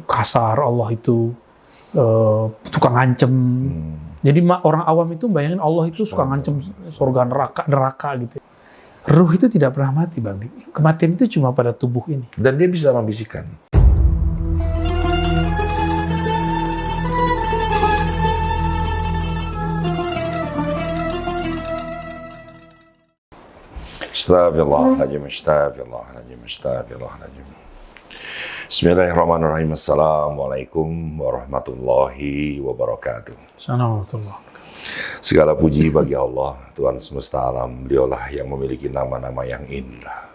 kasar, Allah itu tukang ngancem. Jadi orang awam itu bayangin Allah itu suka ngancem surga neraka gitu. Ruh itu tidak pernah mati, Bang. Kematian itu cuma pada tubuh ini. Dan dia bisa membisikkan. Astagfirullahaladzim, astagfirullahaladzim, astagfirullahaladzim. Bismillahirrahmanirrahim. Assalamualaikum warahmatullahi wabarakatuh. Assalamualaikum. Segala puji bagi Allah, Tuhan semesta alam. Beliaulah yang memiliki nama-nama yang indah.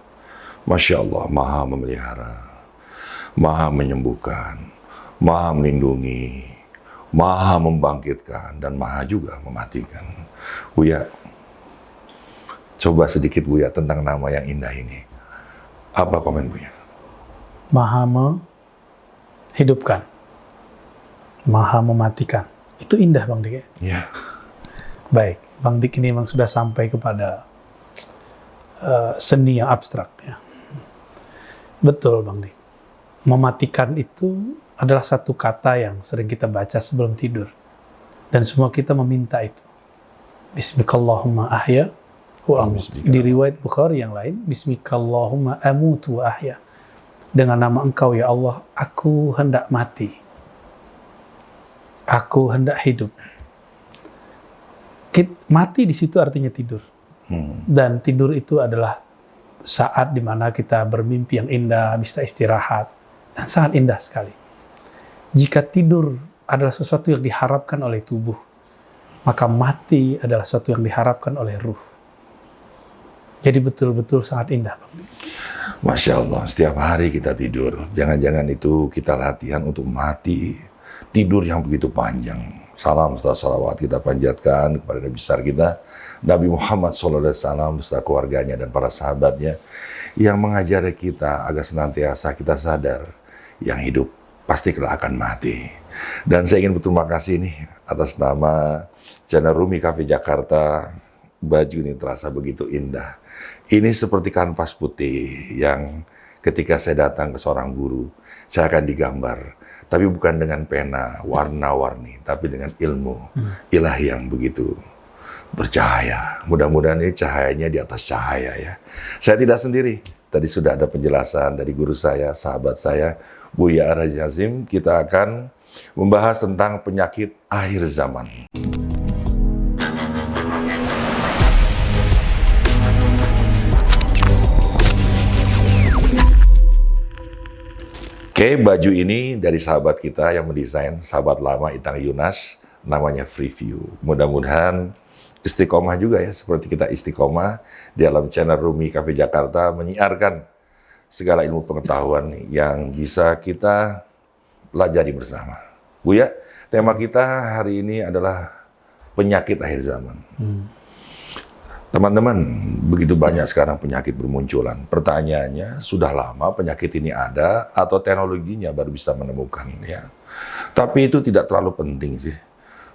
Masya Allah, maha memelihara, maha menyembuhkan, maha melindungi, maha membangkitkan, dan maha juga mematikan. Buya, coba sedikit Buya tentang nama yang indah ini. Apa komen Buya? Maha menghidupkan, maha mematikan. Itu indah, Bang Dik. Ya. Baik, Bang Dik ini memang sudah sampai kepada seni yang abstrak. Ya. Betul, Bang Dik. Mematikan itu adalah satu kata yang sering kita baca sebelum tidur. Dan semua kita meminta itu. Bismikallahumma ahya wa amut. Di riwayat Bukhari yang lain, Bismikallahumma amutu wa ahya. Dengan nama Engkau ya Allah, aku hendak mati. Aku hendak hidup. Mati di situ artinya tidur. Dan tidur itu adalah saat di mana kita bermimpi yang indah, bisa istirahat. Dan sangat indah sekali. Jika tidur adalah sesuatu yang diharapkan oleh tubuh, maka mati adalah sesuatu yang diharapkan oleh ruh. Jadi betul-betul sangat indah, Bang. Masya Allah, setiap hari kita tidur. Jangan-jangan itu kita latihan untuk mati. Tidur yang begitu panjang. Salam serta salawat kita panjatkan kepada Nabi besar kita, Nabi Muhammad SAW, beserta keluarganya dan para sahabatnya, yang mengajari kita agar senantiasa kita sadar, yang hidup pasti kelak akan mati. Dan saya ingin berterima kasih nih atas nama channel Rumi Cafe Jakarta. Baju ini terasa begitu indah. Ini seperti kanvas putih yang ketika saya datang ke seorang guru, saya akan digambar. Tapi bukan dengan pena, warna-warni, tapi dengan ilmu ilahi yang begitu bercahaya. Mudah-mudahan ini cahayanya di atas cahaya ya. Saya tidak sendiri. Tadi sudah ada penjelasan dari guru saya, sahabat saya, Buya Ar-Razi Azim. Kita akan membahas tentang penyakit akhir zaman. Oke, baju ini dari sahabat kita yang mendesain, sahabat lama Itang Yunas, namanya Freeview. Mudah-mudahan istiqomah juga ya, seperti kita istiqomah di dalam channel Rumi Cafe Jakarta, menyiarkan segala ilmu pengetahuan yang bisa kita pelajari bersama. Buya, tema kita hari ini adalah penyakit akhir zaman. Teman-teman, begitu banyak sekarang penyakit bermunculan. Pertanyaannya, sudah lama penyakit ini ada atau teknologinya baru bisa menemukan ya. Tapi itu tidak terlalu penting sih.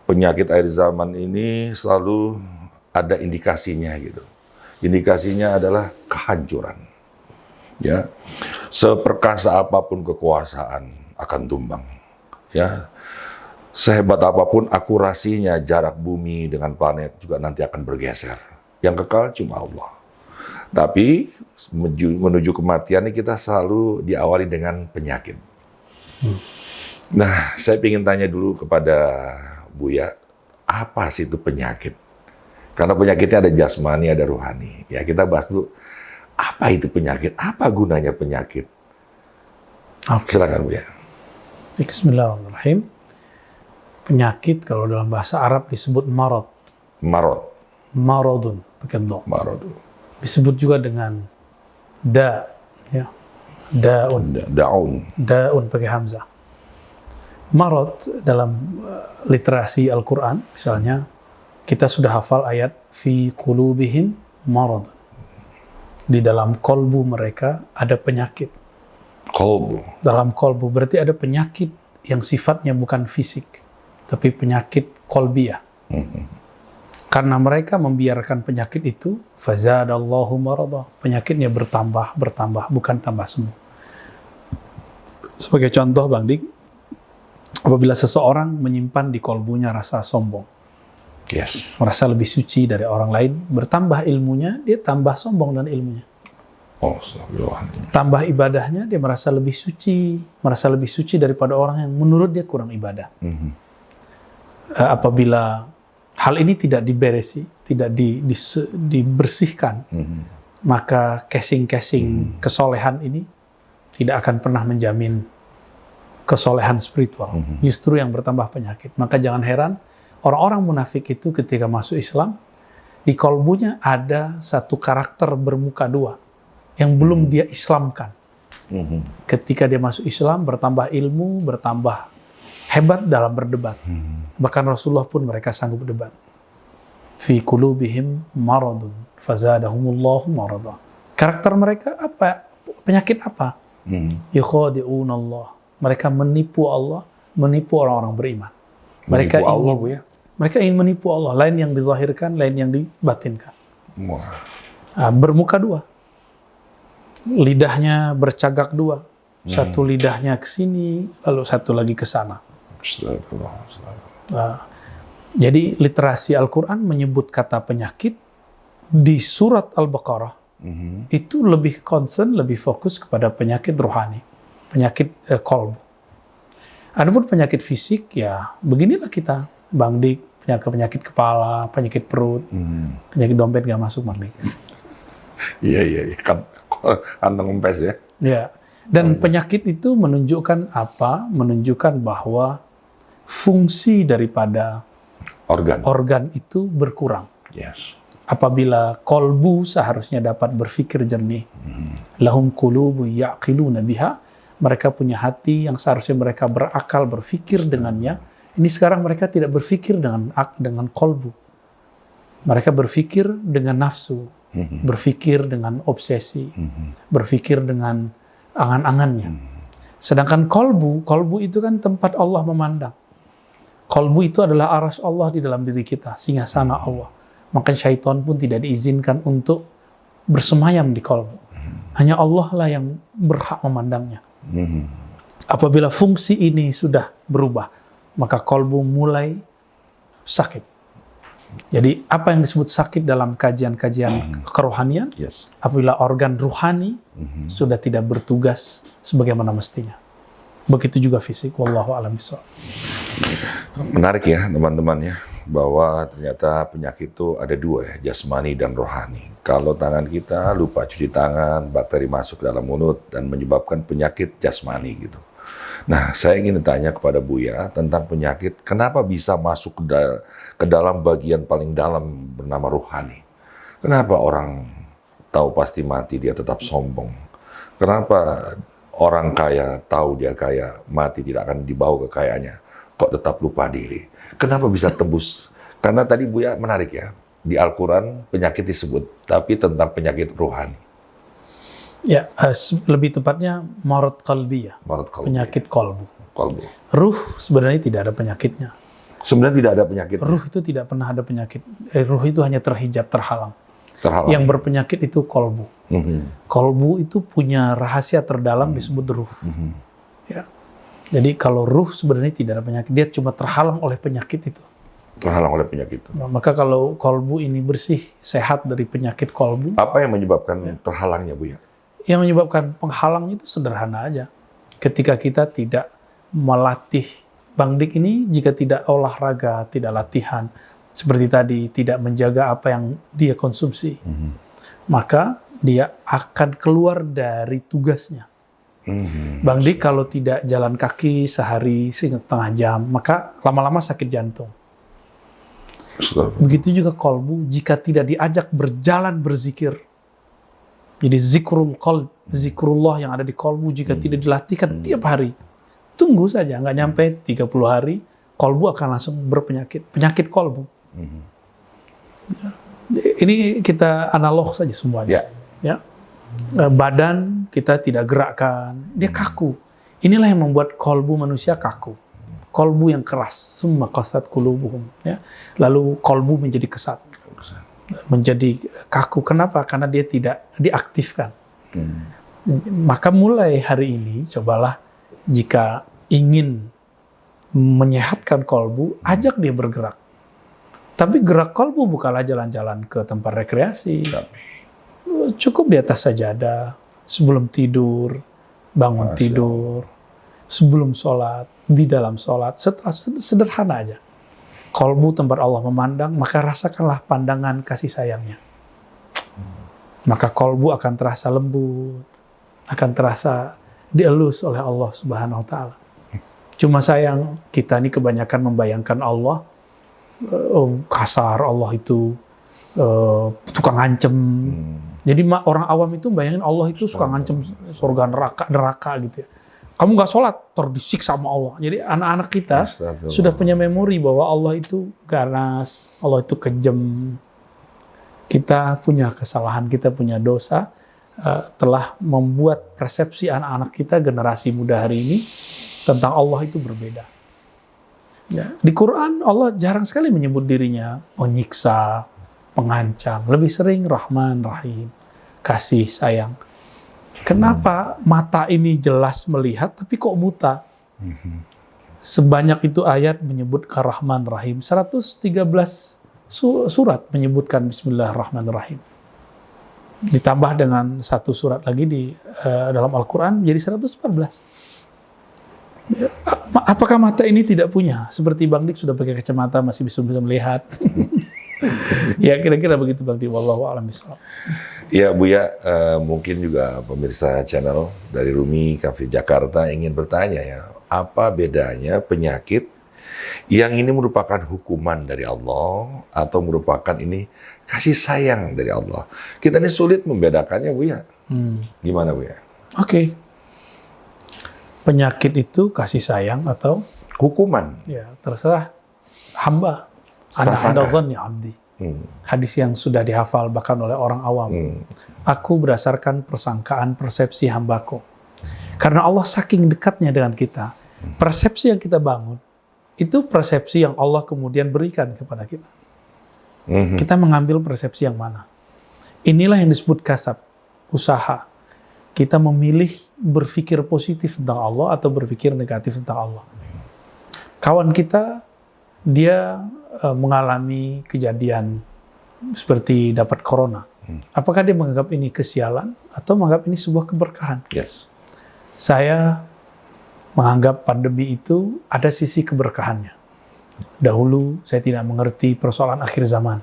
Penyakit akhir zaman ini selalu ada indikasinya gitu. Indikasinya adalah kehancuran. Ya. Seperkasa apapun kekuasaan akan tumbang. Ya. Sehebat apapun akurasinya jarak bumi dengan planet juga nanti akan bergeser. Yang kekal cuma Allah. Tapi menuju kematian ini kita selalu diawali dengan penyakit. Nah, saya ingin tanya dulu kepada Buya, apa sih itu penyakit? Karena penyakitnya ada jasmani, ada rohani. Ya, kita bahas dulu, apa itu penyakit? Apa gunanya penyakit? Silakan Buya. Bismillahirrahmanirrahim. Penyakit kalau dalam bahasa Arab disebut marad. Maradun, pakai do. Maradun. Disebut juga dengan da, ya. Daun pakai hamzah. Marad dalam literasi Al-Quran, misalnya, kita sudah hafal ayat fi qulubihim marad. Di dalam kolbu mereka ada penyakit. Kolbu. Dalam kolbu berarti ada penyakit yang sifatnya bukan fisik, tapi penyakit kolbiyah. Karena mereka membiarkan penyakit itu, fazadallahu marada. Penyakitnya bertambah, bukan tambah sembuh. Sebagai contoh Bang Dik, apabila seseorang menyimpan di kolbunya rasa sombong, Yes. merasa lebih suci dari orang lain, bertambah ilmunya, dia tambah sombong dan ilmunya. Oh, astagfirullah. Tambah ibadahnya, dia merasa lebih suci daripada orang yang menurut dia kurang ibadah. Apabila hal ini tidak diberesi, tidak dibersihkan, maka casing-casing kesolehan ini tidak akan pernah menjamin kesolehan spiritual. Justru yang bertambah penyakit. Maka jangan heran, orang-orang munafik itu ketika masuk Islam, di kolbunya ada satu karakter bermuka dua yang belum dia Islamkan. Ketika dia masuk Islam, bertambah ilmu, bertambah hebat dalam berdebat. Bahkan Rasulullah pun mereka sanggup debat. Fi qulubihim maradun fazadahumullahu marada. Karakter mereka apa? Penyakit apa? Yukhadi'un Allah. Mereka menipu Allah, menipu orang-orang beriman. Mereka Menipu Allah, ingin, Bu, ya? mereka ingin menipu Allah. Lain yang dizahirkan, lain yang dibatinkan. Wah. Bermuka dua. Lidahnya bercagak dua. Satu lidahnya ke sini, lalu satu lagi ke sana. Jadi literasi Al-Quran menyebut kata penyakit di surat Al-Baqarah itu lebih concern, lebih fokus kepada penyakit rohani, penyakit kolbu. Adapun penyakit fisik, ya beginilah kita, Bang Dik, penyakit kepala, penyakit perut, penyakit dompet nggak masuk, Bang Dik. Iya. Kantong empes ya. Ya. Dan penyakit itu menunjukkan apa? Menunjukkan bahwa fungsi daripada organ itu berkurang. Yes. Apabila kolbu seharusnya dapat berpikir jernih, lahum qulubu ya'qiluna biha, mereka punya hati yang seharusnya mereka berakal, berpikir dengannya. Ini sekarang mereka tidak berpikir dengan kolbu. Mereka berpikir dengan nafsu, berpikir dengan obsesi, berpikir dengan angan-angannya. Sedangkan kolbu itu kan tempat Allah memandang. Kolbu itu adalah aras Allah di dalam diri kita, singgasana Allah. Maka syaitan pun tidak diizinkan untuk bersemayam di kolbu. Hanya Allah lah yang berhak memandangnya. Apabila fungsi ini sudah berubah, maka kolbu mulai sakit. Jadi apa yang disebut sakit dalam kajian-kajian kerohanian, apabila organ ruhani sudah tidak bertugas sebagaimana mestinya. Begitu juga fisik. Wallahu a'lam bishawab. Menarik ya teman-teman ya, bahwa ternyata penyakit itu ada dua ya, jasmani dan rohani. Kalau tangan kita lupa cuci tangan, bakteri masuk ke dalam mulut dan menyebabkan penyakit jasmani gitu. Nah, saya ingin tanya kepada Buya tentang penyakit, kenapa bisa masuk ke dalam bagian paling dalam bernama rohani? Kenapa orang tahu pasti mati dia tetap sombong? Kenapa orang kaya tahu dia kaya, mati tidak akan dibawa kekayaannya, kok tetap lupa diri? Kenapa bisa tembus? Karena tadi Buya menarik ya, di Al-Quran penyakit disebut, tapi tentang penyakit rohani. Ya, lebih tepatnya marad qalbi ya, penyakit kolbu. Ruh sebenarnya tidak ada penyakitnya. Sebenarnya tidak ada penyakit. Ruh itu tidak pernah ada penyakit. Ruh itu hanya terhijab, terhalang. Yang berpenyakit itu kolbu. Kolbu itu punya rahasia terdalam disebut ruh. Ya. Jadi kalau ruh sebenarnya tidak ada penyakit, dia cuma terhalang oleh penyakit itu. Terhalang oleh penyakit itu. Nah, maka kalau kolbu ini bersih, sehat dari penyakit kolbu. Apa yang menyebabkan terhalangnya, Buya? Yang menyebabkan penghalangnya itu sederhana aja. Ketika kita tidak melatih, Bang Dik ini jika tidak olahraga, tidak latihan, seperti tadi, tidak menjaga apa yang dia konsumsi, maka dia akan keluar dari tugasnya. Bang Dik kalau tidak jalan kaki sehari setengah jam, maka lama-lama sakit jantung. Begitu juga kolbu, jika tidak diajak berjalan berzikir. Jadi zikrul qalb, zikrullah yang ada di kolbu jika tidak dilatihkan tiap hari, tunggu saja, nggak nyampe 30 hari, kolbu akan langsung berpenyakit, penyakit kolbu. Ini kita analog saja semuanya. Ya. Badan kita tidak gerakkan, dia kaku. Inilah yang membuat kolbu manusia kaku. Kolbu yang keras, summa qasat qulubuhum. Ya. Lalu kolbu menjadi kesat. Menjadi kaku. Kenapa? Karena dia tidak diaktifkan. Maka mulai hari ini, cobalah Jika ingin menyehatkan kolbu, ajak dia bergerak. Tapi gerak kolbu bukanlah jalan-jalan ke tempat rekreasi. Cukup di atas sajadah, sebelum tidur, bangun tidur, sebelum sholat, di dalam sholat, setelah sederhana aja. Kolbu tempat Allah memandang, maka rasakanlah pandangan kasih sayangnya. Maka kolbu akan terasa lembut, akan terasa dielus oleh Allah Subhanahu wa Ta'ala. Cuma sayang, kita ini kebanyakan membayangkan Allah kasar, Allah itu tukang ngancem. Jadi orang awam itu bayangin Allah itu suka ngancem surga neraka gitu ya. Kamu nggak sholat, terdisiksa sama Allah. Jadi anak-anak kita sudah punya memori bahwa Allah itu ganas, Allah itu kejam. Kita punya kesalahan, kita punya dosa, telah membuat persepsi anak-anak kita, generasi muda hari ini, tentang Allah itu berbeda. Ya. Di Quran, Allah jarang sekali menyebut dirinya menyiksa, pengancam. Lebih sering Rahman, Rahim, kasih, sayang. Kenapa mata ini jelas melihat, tapi kok buta? Sebanyak itu ayat menyebut Ar-Rahman, Rahim. 113 surat menyebutkan Bismillahirrahmanirrahim. Ditambah dengan satu surat lagi di dalam Al-Quran, jadi 114. Apakah mata ini tidak punya? Seperti Bang Dik sudah pakai kacamata, masih bisa melihat. Ya kira-kira begitu Bang Dik. Wallahu a'lam bishawab. Ya Buya, mungkin juga pemirsa channel dari Rumi Cafe Jakarta ingin bertanya ya, apa bedanya penyakit yang ini merupakan hukuman dari Allah atau merupakan ini kasih sayang dari Allah? Kita ini sulit membedakannya Buya. Gimana Buya? Oke. Penyakit itu kasih sayang atau hukuman? Ya, terserah hamba. Ana dhanni abdi. Hadis yang sudah dihafal bahkan oleh orang awam. Aku berdasarkan persangkaan persepsi hambaku. Karena Allah saking dekatnya dengan kita, persepsi yang kita bangun itu persepsi yang Allah kemudian berikan kepada kita. Kita mengambil persepsi yang mana? Inilah yang disebut kasab, usaha. Kita memilih berpikir positif tentang Allah atau berpikir negatif tentang Allah. Kawan kita, dia mengalami kejadian seperti dapat corona. Apakah dia menganggap ini kesialan atau menganggap ini sebuah keberkahan? Yes. Saya menganggap pandemi itu ada sisi keberkahannya. Dahulu saya tidak mengerti persoalan akhir zaman.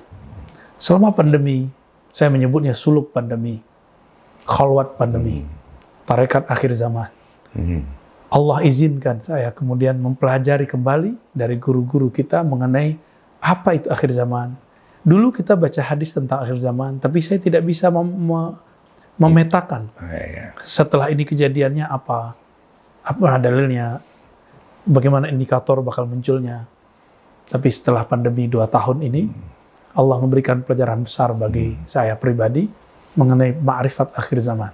Selama pandemi, saya menyebutnya suluk pandemi, khalwat pandemi, tarekat akhir zaman. Allah izinkan saya kemudian mempelajari kembali dari guru-guru kita mengenai apa itu akhir zaman. Dulu kita baca hadis tentang akhir zaman, tapi saya tidak bisa memetakan setelah ini kejadiannya apa dalilnya, bagaimana indikator bakal munculnya. Tapi setelah pandemi 2 tahun ini, Allah memberikan pelajaran besar bagi saya pribadi mengenai ma'rifat akhir zaman.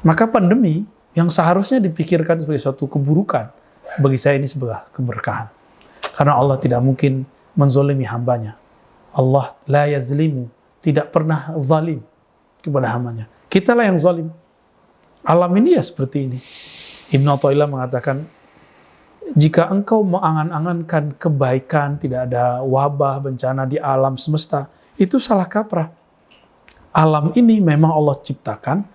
Maka pandemi yang seharusnya dipikirkan sebagai suatu keburukan, bagi saya ini sebuah keberkahan. Karena Allah tidak mungkin menzolimi hambanya. Allah la yazlimu, tidak pernah zalim kepada hambanya. Kitalah yang zalim. Alam ini ya seperti ini. Ibnu Athaillah mengatakan, jika engkau mengangan-angankan kebaikan, tidak ada wabah, bencana di alam semesta, itu salah kaprah. Alam ini memang Allah ciptakan,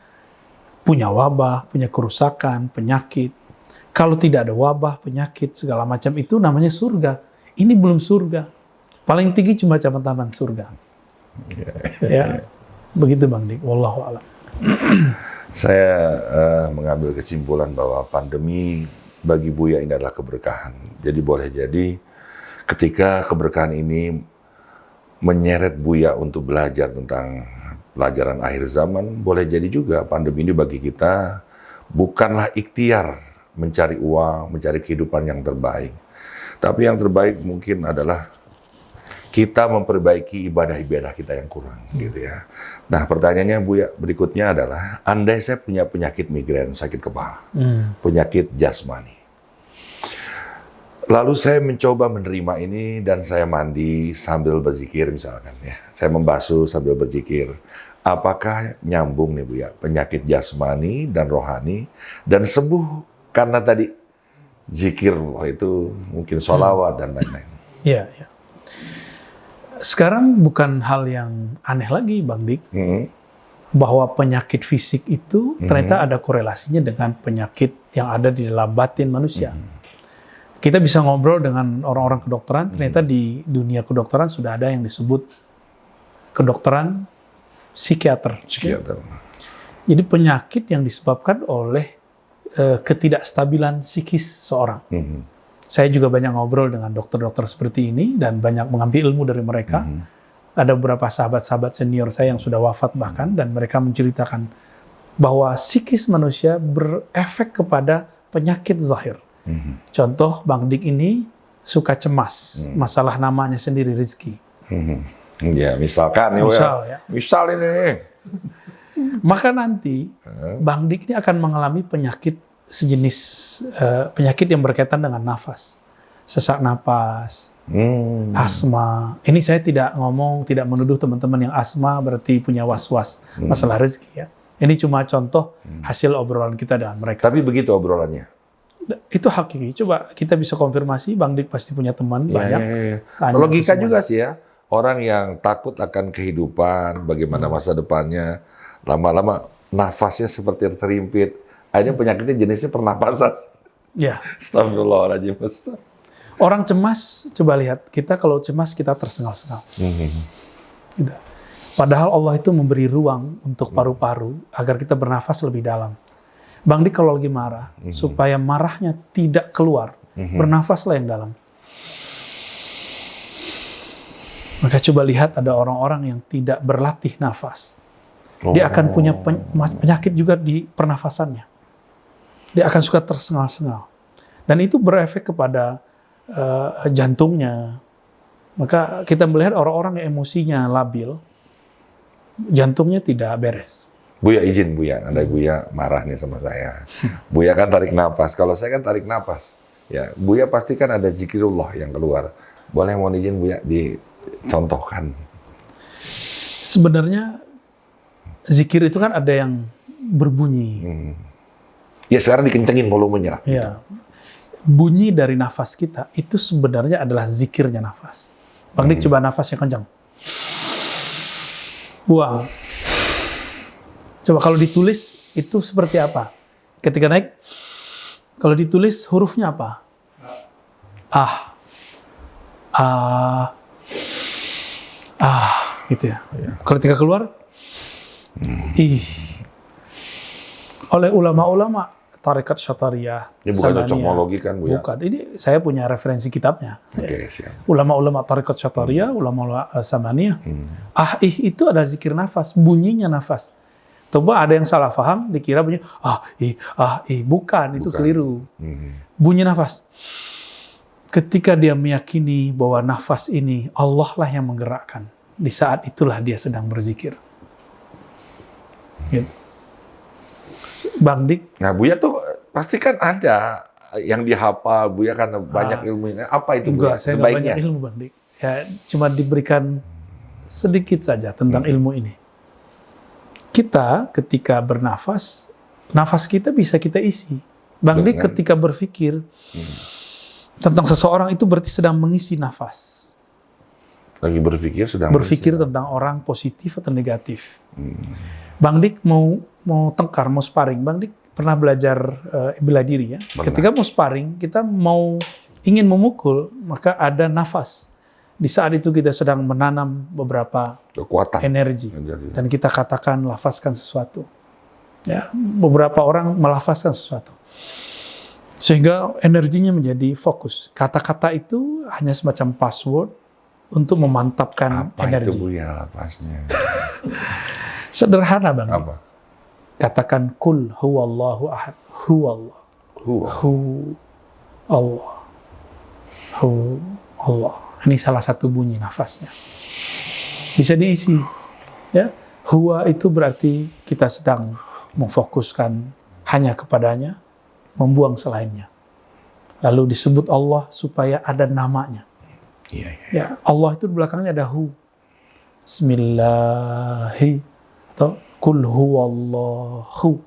punya wabah, punya kerusakan, penyakit. Kalau tidak ada wabah, penyakit, segala macam itu namanya surga. Ini belum surga. Paling tinggi cuma taman surga. Ya, begitu Bang Dik. Wallahu a'lam. Saya mengambil kesimpulan bahwa pandemi bagi Buya ini adalah keberkahan. Jadi boleh jadi ketika keberkahan ini menyeret Buya untuk belajar tentang pelajaran akhir zaman, boleh jadi juga pandemi ini bagi kita bukanlah ikhtiar mencari uang, mencari kehidupan yang terbaik. Tapi yang terbaik mungkin adalah kita memperbaiki ibadah-ibadah kita yang kurang, gitu ya. Nah, pertanyaannya Buya berikutnya adalah, andai saya punya penyakit migrain, sakit kepala, penyakit jasmani. Lalu saya mencoba menerima ini dan saya mandi sambil berzikir misalkan ya. Saya membasuh sambil berzikir. Apakah nyambung nih Buya, penyakit jasmani dan rohani dan sembuh karena tadi zikir itu mungkin sholawat dan lain-lain. Iya, iya. Sekarang bukan hal yang aneh lagi, Bang Dik, bahwa penyakit fisik itu ternyata ada korelasinya dengan penyakit yang ada di dalam batin manusia. Kita bisa ngobrol dengan orang-orang kedokteran, ternyata di dunia kedokteran sudah ada yang disebut kedokteran psikiater. Jadi penyakit yang disebabkan oleh ketidakstabilan psikis seorang. Saya juga banyak ngobrol dengan dokter-dokter seperti ini dan banyak mengambil ilmu dari mereka. Ada beberapa sahabat-sahabat senior saya yang sudah wafat bahkan, dan mereka menceritakan bahwa psikis manusia berefek kepada penyakit zahir. Contoh, Bang Dik ini suka cemas, masalah namanya sendiri Rizki. Ya, misalkan misal ini. Maka nanti Bang Dik ini akan mengalami penyakit sejenis penyakit yang berkaitan dengan nafas, sesak napas, asma. Ini saya tidak menuduh teman-teman yang asma berarti punya was-was masalah rezeki ya. Ini cuma contoh hasil obrolan kita dengan mereka. Tapi begitu obrolannya. Itu hakiki. Coba kita bisa konfirmasi, Bang Dik pasti punya teman banyak. Logika juga sih ya. Orang yang takut akan kehidupan, bagaimana masa depannya, lama-lama nafasnya seperti terhimpit. Akhirnya penyakitnya jenisnya pernapasan. Ya. Astagfirullahaladzim. Orang cemas, coba lihat. Kita kalau cemas, kita tersengal-sengal. Gitu. Padahal Allah itu memberi ruang untuk paru-paru agar kita bernafas lebih dalam. Bang Dik kalau lagi marah, supaya marahnya tidak keluar, bernafaslah yang dalam. Maka coba lihat ada orang-orang yang tidak berlatih nafas. Dia akan punya penyakit juga di pernafasannya. Dia akan suka tersengal-sengal. Dan itu berefek kepada jantungnya. Maka kita melihat orang-orang yang emosinya labil, jantungnya tidak beres. Buya izin, Buya. Ada Buya marah nih sama saya. Buya kan tarik nafas. Kalau saya kan tarik nafas. Ya, Buya pasti kan ada zikirullah yang keluar. Boleh mohon izin Buya dicontohkan. Sebenarnya zikir itu kan ada yang berbunyi. Ya sekarang dikencengin volumenya. Ya. Bunyi dari nafas kita itu sebenarnya adalah zikirnya nafas. Bang Dik coba nafasnya kencang. Buang. Coba kalau ditulis itu seperti apa? Ketika naik, kalau ditulis hurufnya apa? Gitu ya. Kalau ketika keluar, oleh ulama-ulama Tarekat Syatariyah. Ini bukan cocokologi kan, Bu ya? Bukan. Ini saya punya referensi kitabnya. Oke, siap. Ulama-ulama Tarekat Syatariyah, ulama-ulama Samaniyah. Itu ada zikir nafas, bunyinya nafas. Coba ada yang salah paham, dikira bunyi bukan, itu keliru. Bunyi nafas. Ketika dia meyakini bahwa nafas ini Allah lah yang menggerakkan, di saat itulah dia sedang berzikir. Gitu. Bang Dik. Nah, Buya tuh pasti kan ada yang dihafal, Buya kan banyak ilmunya. Apa itu, Buya? Enggak, saya nggak banyak ilmu, Bang Dik. Ya, cuma diberikan sedikit saja tentang ilmu ini. Kita ketika bernafas, nafas kita bisa kita isi. Bang Dik ketika berpikir tentang seseorang itu berarti sedang mengisi nafas. Lagi berpikir berpikir tentang orang positif atau negatif. Bang Dik mau tengkar, mau sparring. Bang Dik pernah belajar bela diri ya. Pernah. Ketika mau sparring, kita ingin memukul, maka ada nafas. Di saat itu kita sedang menanam beberapa kekuatan, energi. Dan kita katakan, lafazkan sesuatu. Ya, beberapa orang melafazkan sesuatu. Sehingga energinya menjadi fokus. Kata-kata itu hanya semacam password untuk memantapkan energi. Apa itu, Buya, lafaznya? Sederhana, Bang. Apa? Katakan kul huwallahu ahad. Huwallah. Hu Allah. Hu Allah. Ini salah satu bunyi nafasnya. Bisa diisi. Ya. Huwa itu berarti kita sedang memfokuskan hanya kepadanya, membuang selainnya. Lalu disebut Allah supaya ada namanya. Ya, Allah itu di belakangnya ada hu. Bismillahi atau kul huwallahu.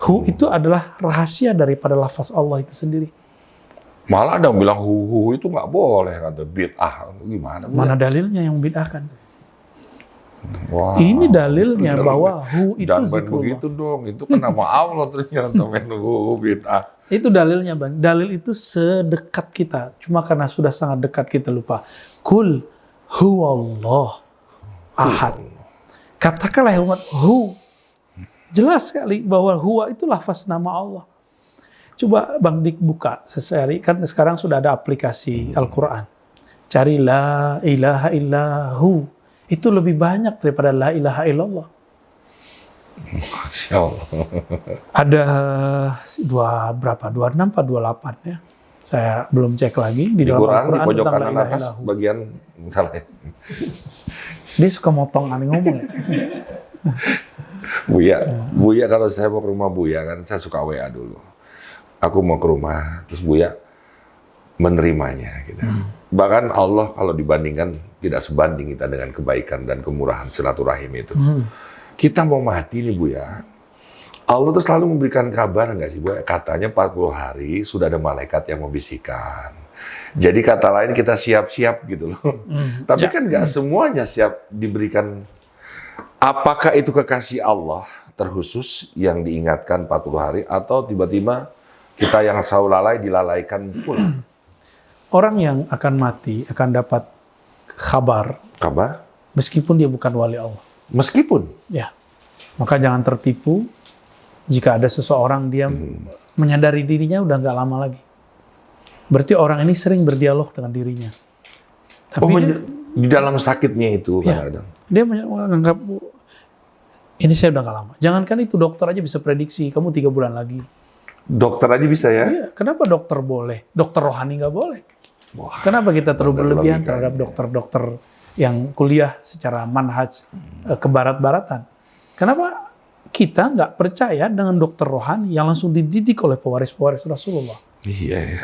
Hu itu adalah rahasia daripada lafaz Allah itu sendiri. Malah ada yang bilang hu itu nggak boleh, kata bid'ah. Gimana? Mana dalilnya yang bid'ahkan? Wah, Ini dalilnya bener. bahwa hu itu Jangan main zikrullah. begitu dong, itu kan nama Allah ternyata main hu bid'ah. Itu dalilnya, Bang. Dalil itu sedekat kita. Cuma karena sudah sangat dekat kita lupa. Kul huwallah ahad. Katakanlah umat hu. Jelas sekali bahwa huwa itu lafaz nama Allah. Coba Bang Dik buka sehari, kan sekarang sudah ada aplikasi Al-Quran. Cari la ilaha illahu. Itu lebih banyak daripada la ilaha illallah. Masya Allah. Ada berapa? 26 atau 28 ya. Saya belum cek lagi. Di dalam Quran, Al-Quran di pojok tentang la kanan ilaha atas, illahu. bagian salah ya. Dia suka motong aneh ngomong ya. Buya kalau saya mau ke rumah Buya kan, saya suka WA dulu. Aku mau ke rumah, terus Buya menerimanya. Gitu. Bahkan Allah kalau dibandingkan, tidak sebanding kita dengan kebaikan dan kemurahan silaturahim itu. Kita mau mati nih Buya, Allah tuh selalu memberikan kabar nggak sih Buya? Katanya 40 hari sudah ada malaikat yang membisikkan. Jadi kata lain kita siap-siap gitu loh. Tapi kan nggak semuanya siap diberikan. Apakah itu kekasih Allah terkhusus yang diingatkan 40 hari atau tiba-tiba kita yang selalu lalai dilalaikan pula? Orang yang akan mati akan dapat kabar Kabar? meskipun dia bukan wali Allah. Meskipun. Ya. Maka jangan tertipu jika ada seseorang dia menyadari dirinya udah nggak lama lagi. Berarti orang ini sering berdialog dengan dirinya. Tapi Di dalam sakitnya itu Ya. kadang-kadang. dia menganggap ini saya udah nggak lama. Jangankan itu, dokter aja bisa prediksi kamu 3 bulan lagi. Dokter aja bisa ya? Iya, kenapa dokter boleh? Dokter rohani nggak boleh. Wah, Kenapa kita terlalu bener berlebihan logikanya. terhadap dokter-dokter yang kuliah secara manhaj kebarat-baratan? Kenapa kita nggak percaya dengan dokter rohani yang langsung dididik oleh pewaris-pewaris Rasulullah? Iya ya,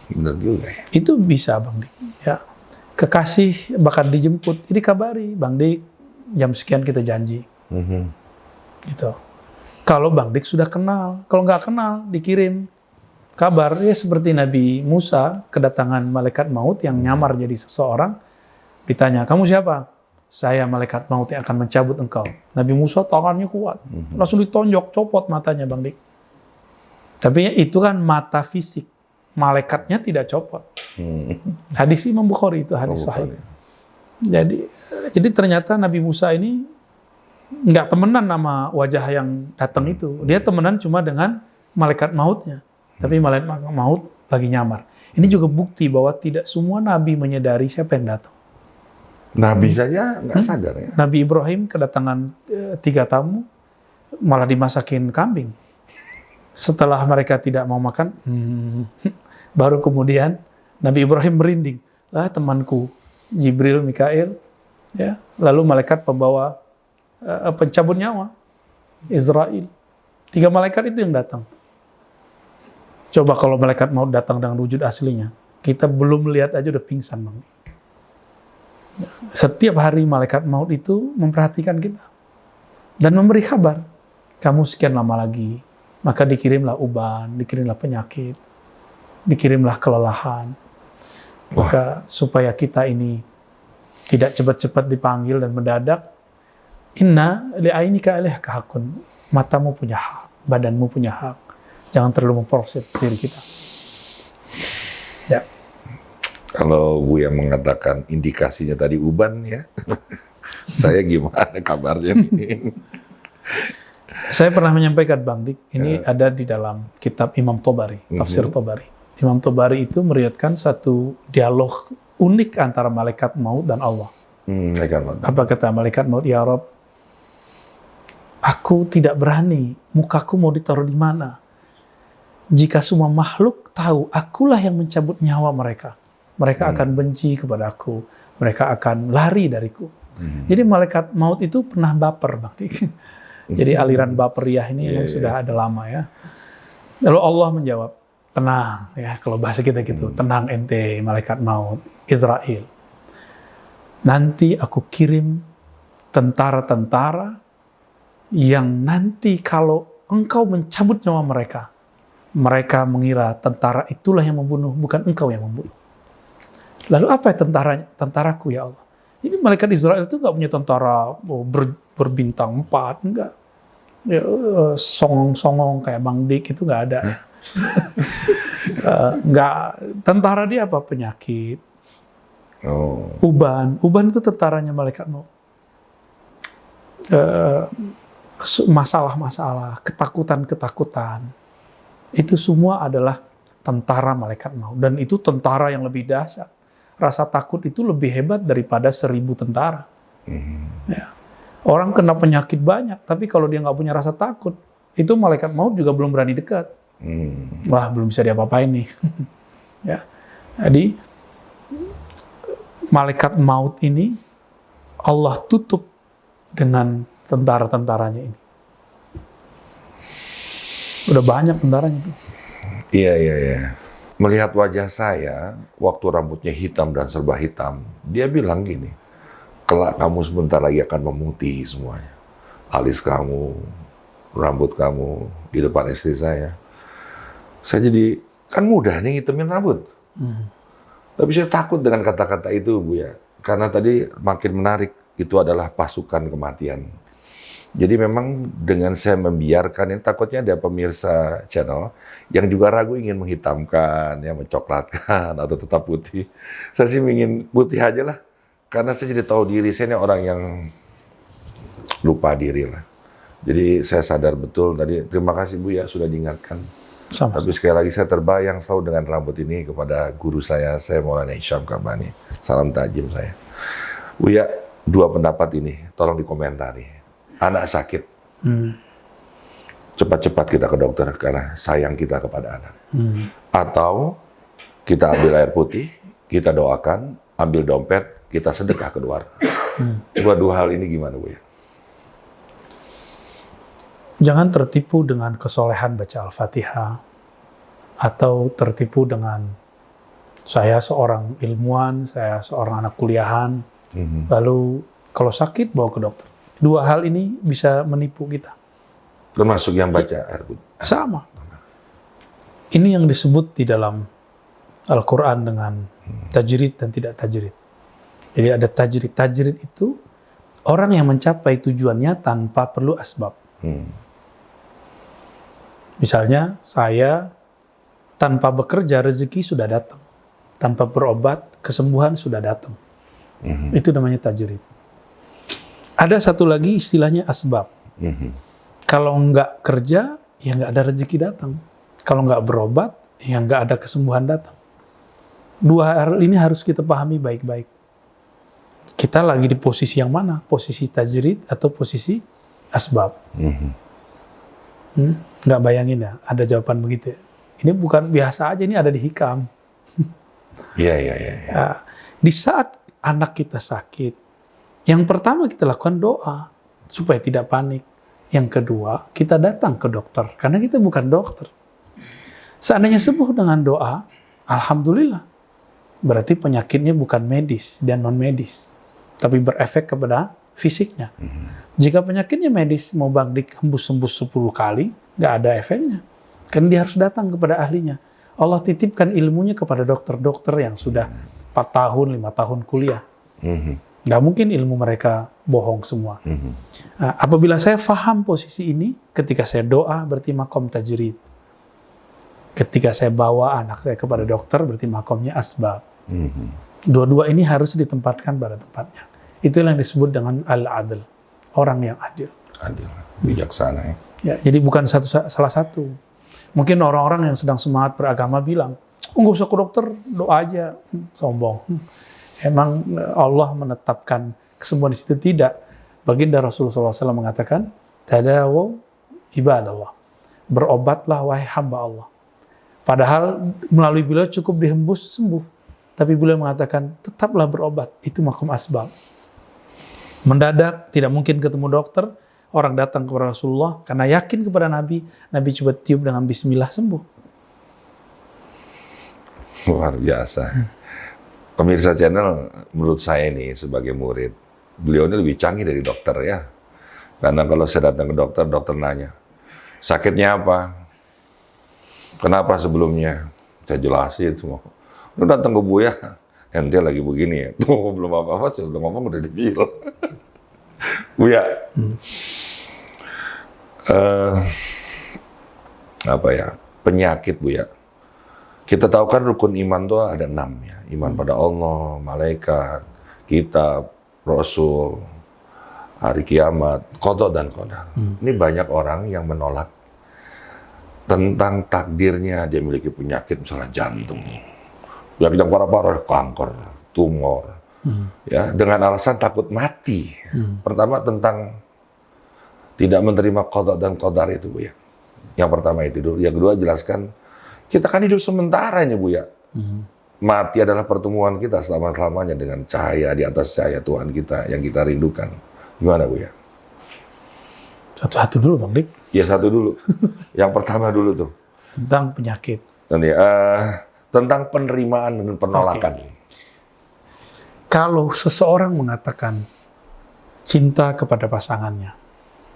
benar juga ya. Itu bisa Bang Dik. Ya. Kekasih bakal dijemput, ini kabari Bang Dik, jam sekian kita janji. Gitu. Kalau Bang Dik sudah kenal, kalau nggak kenal dikirim kabar ya seperti Nabi Musa kedatangan malaikat maut yang nyamar jadi seseorang, ditanya kamu siapa? Saya malaikat maut yang akan mencabut engkau. Nabi Musa tangannya kuat, langsung ditonjok, copot matanya Bang Dik. Tapi itu kan mata fisik, malaikatnya tidak copot. Hadis Imam Bukhari itu hadis sahih. Jadi ternyata Nabi Musa ini nggak temenan sama wajah yang datang itu. Dia temenan cuma dengan malaikat mautnya. Tapi malaikat maut lagi nyamar. Ini juga bukti bahwa tidak semua nabi menyadari siapa yang datang. Nabi saja nggak sadar ya. Nabi Ibrahim kedatangan 3 tamu, malah dimasakin kambing. Setelah mereka tidak mau makan, baru kemudian Nabi Ibrahim merinding. Lah temanku Jibril, Mikail, ya. Lalu malaikat pembawa pencabut nyawa, Israel. 3 malaikat itu yang datang. Coba kalau malaikat mau datang dengan wujud aslinya, kita belum lihat aja udah pingsan, Bang. Setiap hari malaikat maut itu memperhatikan kita dan memberi kabar, kamu sekian lama lagi, maka dikirimlah uban, dikirimlah penyakit, dikirimlah kelelahan. Maka supaya kita ini tidak cepat-cepat dipanggil dan mendadak, inna li'ainika alaika hakun, matamu punya hak, badanmu punya hak. Jangan terlalu memproses diri kita. Ya. Kalau Buya mengatakan indikasinya tadi uban ya, saya gimana kabarnya nih? Saya pernah menyampaikan Bang Dik, ini ada di dalam kitab Imam Tobari, Tafsir Tobari. Imam Tobari itu meriwayatkan satu dialog unik antara malaikat maut dan Allah. Apa kata malaikat maut? Ya Rob, aku tidak berani, mukaku mau ditaruh di mana? Jika semua makhluk tahu, akulah yang mencabut nyawa mereka. Mereka akan benci kepada aku. Mereka akan lari dariku. Jadi malaikat maut itu pernah baper, Bang. Jadi aliran baperiah ini memang sudah ada lama ya. Lalu Allah menjawab, tenang ya, kalau bahasa kita gitu, tenang ente malaikat maut, Israel. Nanti aku kirim tentara-tentara yang nanti kalau engkau mencabut nyawa mereka, mereka mengira tentara itulah yang membunuh, bukan engkau yang membunuh. Lalu apa ya tentaranya? Tentaraku ya Allah. Ini malaikat Israel itu nggak punya tentara berbintang 4, enggak. Ya, songong-songong kayak Bang Dik itu nggak ada. Nggak, tentara dia apa? Penyakit. Uban itu tentaranya malaikat maut. Masalah-masalah, ketakutan-ketakutan. Itu semua adalah tentara malaikat maut. Dan itu tentara yang lebih dahsyat. Rasa takut itu lebih hebat daripada 1000 tentara. Ya. Orang kena penyakit banyak, tapi kalau dia nggak punya rasa takut, itu malaikat maut juga belum berani dekat. Wah, belum bisa diapa-apain nih. Ya. Jadi, malaikat maut ini Allah tutup dengan tentara-tentaranya ini. Udah banyak tentaranya itu. Iya. Melihat wajah saya, waktu rambutnya hitam dan serba hitam, dia bilang gini, kelak kamu sebentar lagi akan memutih semuanya. Alis kamu, rambut kamu, di depan istri saya. Saya jadi, kan mudah nih ngitemin rambut. Tapi saya takut dengan kata-kata itu, Bu ya. Karena tadi makin menarik, itu adalah pasukan kematian. Jadi memang dengan saya membiarkan ini, takutnya ada pemirsa channel yang juga ragu ingin menghitamkan, ya mencoklatkan atau tetap putih. Saya sih ingin putih aja lah, karena saya jadi tahu diri saya ini orang yang lupa diri lah. Jadi saya sadar betul tadi. Terima kasih Bu ya sudah diingatkan. Sama. Tapi sekali lagi saya terbayang selalu dengan rambut ini kepada guru saya Maulana Hisham Kabani. Salam tajim saya. Bu ya, 2 pendapat ini tolong dikomentari. Anak sakit, cepat-cepat kita ke dokter karena sayang kita kepada anak. Atau kita ambil air putih, kita doakan, ambil dompet, kita sedekah keluar. Coba 2 hal ini gimana Bu ya? Jangan tertipu dengan kesolehan baca Al-Fatihah, atau tertipu dengan saya seorang ilmuwan, saya seorang anak kuliahan, lalu kalau sakit bawa ke dokter. 2 hal ini bisa menipu kita. Termasuk yang baca air putih. Sama. Ini yang disebut di dalam Al-Quran dengan tajrid dan tidak tajrid. Jadi ada tajrid. Tajrid itu orang yang mencapai tujuannya tanpa perlu asbab. Misalnya saya tanpa bekerja rezeki sudah datang. Tanpa berobat kesembuhan sudah datang. Itu namanya tajrid. Ada satu lagi istilahnya asbab. Kalau nggak kerja, ya nggak ada rezeki datang. Kalau nggak berobat, ya nggak ada kesembuhan datang. 2 hal ini harus kita pahami baik-baik. Kita lagi di posisi yang mana? Posisi tajrid atau posisi asbab? Nggak bayangin ya, ada jawaban begitu. Ini bukan biasa aja, ini ada di hikam. Iya. Di saat anak kita sakit, yang pertama kita lakukan doa supaya tidak panik. Yang kedua, kita datang ke dokter karena kita bukan dokter. Seandainya sembuh dengan doa, alhamdulillah. Berarti penyakitnya bukan medis dan non medis, tapi berefek kepada fisiknya. Jika penyakitnya medis, mau Bang Dik hembus-hembus 10 kali, nggak ada efeknya. Kan dia harus datang kepada ahlinya. Allah titipkan ilmunya kepada dokter-dokter yang sudah 4 tahun, 5 tahun kuliah. Nggak mungkin ilmu mereka bohong semua. Nah, apabila saya paham posisi ini, ketika saya doa berarti makom tajrid. Ketika saya bawa anak saya kepada dokter berarti makomnya asbab. Dua-dua ini harus ditempatkan pada tempatnya. Itu yang disebut dengan al-adl, orang yang adil. Adil, bijaksana ya. Ya, jadi bukan salah satu. Mungkin orang-orang yang sedang semangat beragama bilang, nggak usah ke dokter, doa aja. Sombong. Emang Allah menetapkan kesembuhan di situ? Tidak. Baginda Rasulullah SAW mengatakan, tadawaw ibadallah. Berobatlah wahai hamba Allah. Padahal melalui beliau cukup dihembus sembuh. Tapi beliau mengatakan, tetaplah berobat. Itu makom asbab. Mendadak, tidak mungkin ketemu dokter. Orang datang kepada Rasulullah karena yakin kepada Nabi. Nabi coba tiup dengan bismillah sembuh. Luar biasa. Pemirsa channel, menurut saya ini sebagai murid, beliau ini lebih canggih dari dokter ya. Karena kalau saya datang ke dokter, dokter nanya, sakitnya apa? Kenapa sebelumnya? Saya jelasin semua. Lu datang ke Buya, ente lagi begini ya. Tuh belum apa-apa, saya udah ngomong udah dibilang. Buya, apa ya? Penyakit Buya. Kita tahu kan rukun iman tuh ada 6 ya. Iman pada Allah, malaikat, kitab, Rasul, hari kiamat, qada dan qadar. Ini banyak orang yang menolak tentang takdirnya. Dia memiliki penyakit misalnya jantung, penyakit yang parah-parah, kanker, tumor, ya dengan alasan takut mati. Pertama tentang tidak menerima qada dan qadar itu Bu ya. Yang pertama itu dulu. Yang kedua jelaskan kita kan hidup sementara ini Bu ya. Mati adalah pertemuan kita selama-lamanya dengan cahaya di atas cahaya Tuhan kita yang kita rindukan. Gimana Bu ya? Satu-satu dulu Bang Dik. Ya satu dulu. Yang pertama dulu tuh. Tentang penyakit. Tentang penerimaan dan penolakan. Okay. Kalau seseorang mengatakan cinta kepada pasangannya,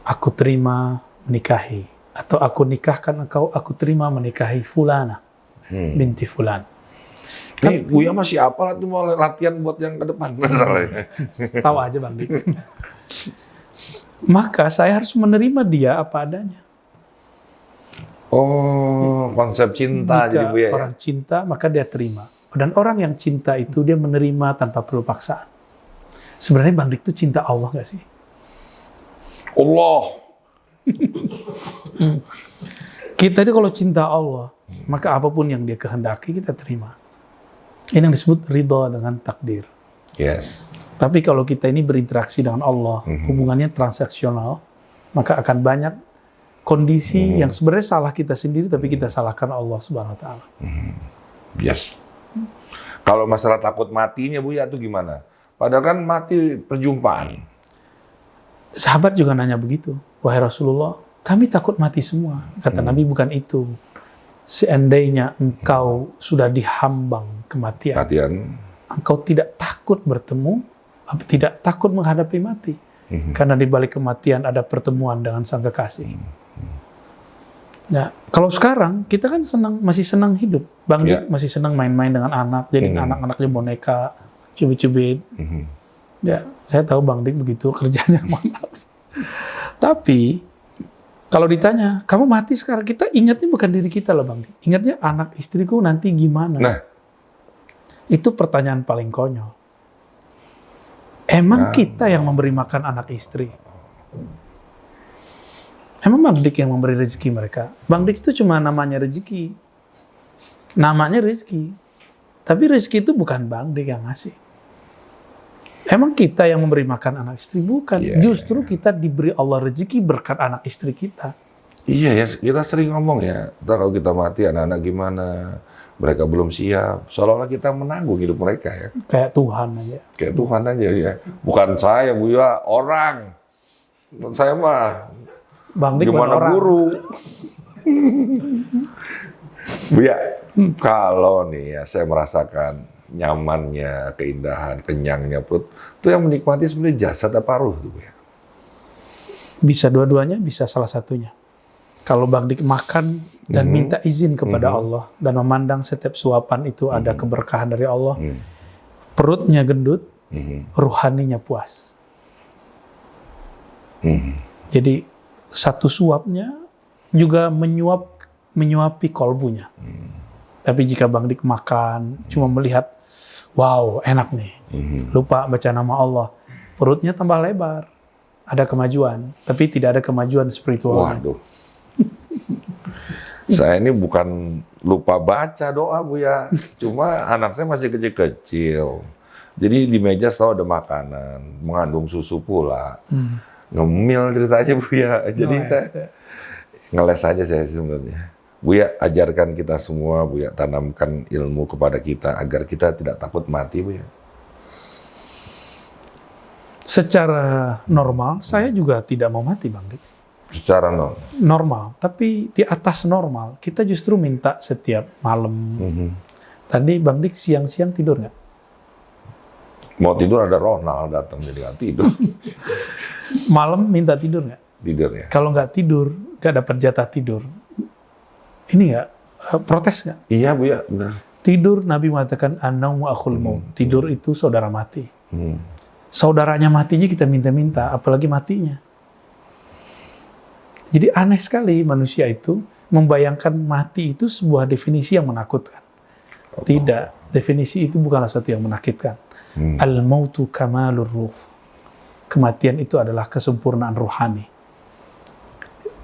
aku terima menikahi, atau aku nikahkan engkau, aku terima menikahi fulana, binti fulan. Ini Buya masih apalah tuh mau latihan buat yang ke depan masalahnya. Tahu aja Bang Dik. Maka saya harus menerima dia apa adanya. Oh, konsep cinta Jika jadi Buya orang cinta, maka dia terima. Dan orang yang cinta itu dia menerima tanpa perlu paksaan. Sebenarnya Bang Dik itu cinta Allah nggak sih? Allah. Kita itu kalau cinta Allah, maka apapun yang dia kehendaki kita terima. Ini yang disebut ridha dengan takdir. Yes. Tapi kalau kita ini berinteraksi dengan Allah, hubungannya transaksional, maka akan banyak kondisi yang sebenarnya salah kita sendiri, tapi kita salahkan Allah Subhanahu Wa Taala. Yes. Kalau masalah takut matinya Buya itu gimana? Padahal kan mati perjumpaan. Sahabat juga nanya begitu. Wahai Rasulullah, kami takut mati semua. Kata Nabi, bukan itu. Seandainya engkau sudah dihambang kematian, engkau tidak takut bertemu, tidak takut menghadapi mati. Karena di balik kematian ada pertemuan dengan sang kekasih. Nah, kalau sekarang kita kan masih senang hidup. Bang Dik masih senang main-main dengan anak, jadi anak-anaknya boneka, cubit-cubit. Ya, saya tahu Bang Dik begitu kerjanya sama anak. Tapi kalau ditanya, kamu mati sekarang, kita ingatnya bukan diri kita loh Bang Dik. Ingatnya anak istriku nanti gimana. Nah, itu pertanyaan paling konyol. Emang kita yang memberi makan anak istri? Emang Bang Dik yang memberi rezeki mereka? Bang Dik itu cuma namanya rezeki. Namanya rezeki. Tapi rezeki itu bukan Bang Dik yang ngasih. Emang kita yang memberi makan anak istri? Bukan. Justru kita diberi Allah rezeki berkat anak istri kita. Iya ya, kita sering ngomong ya, kalau kita mati anak-anak gimana? Mereka belum siap. Seolah-olah kita menanggung hidup mereka ya. Kayak Tuhan aja. Kayak Tuhan aja ya. Bukan saya Buya, orang. Saya mah Bang Dik gimana orang. guru. Buya, kalau nih ya saya merasakan nyamannya, keindahan, kenyangnya perut, itu yang menikmati sebenarnya jasad apa ruh tuh Buya? Bisa dua-duanya, bisa salah satunya. Kalau Bang Dik makan dan minta izin kepada Allah dan memandang setiap suapan itu ada keberkahan dari Allah, perutnya gendut, ruhaninya puas. Jadi satu suapnya juga menyuapi kolbunya. Tapi jika Bang Dik makan, cuma melihat, wow enak nih, lupa baca nama Allah, perutnya tambah lebar, ada kemajuan, tapi tidak ada kemajuan spiritual. Waduh. Saya ini bukan lupa baca doa Buya, cuma anak saya masih kecil-kecil. Jadi di meja selalu ada makanan, mengandung susu pula. Ngemil ceritanya Buya. Jadi saya ngeles aja saya sebenarnya. Buya, ajarkan kita semua, Buya, tanamkan ilmu kepada kita agar kita tidak takut mati Buya. Secara normal, saya juga tidak mau mati Bang Dik. Secara normal, tapi di atas normal, kita justru minta setiap malam. Tadi Bang Dik siang-siang tidur nggak? Mau tidur ada Ronald datang jadi nggak tidur. Malam minta tidur nggak? Tidur ya. Kalau nggak tidur, nggak dapat jatah tidur. Ini nggak protes nggak? Iya Buya, benar. Tidur, Nabi mengatakan an-naumu akhul maut. Tidur itu saudara mati. Hmm. Saudaranya matinya kita minta-minta, apalagi matinya. Jadi aneh sekali manusia itu membayangkan mati itu sebuah definisi yang menakutkan. Tidak, definisi itu bukanlah sesuatu yang menakutkan. Al-mautu kamalur ruh. Kematian itu adalah kesempurnaan rohani.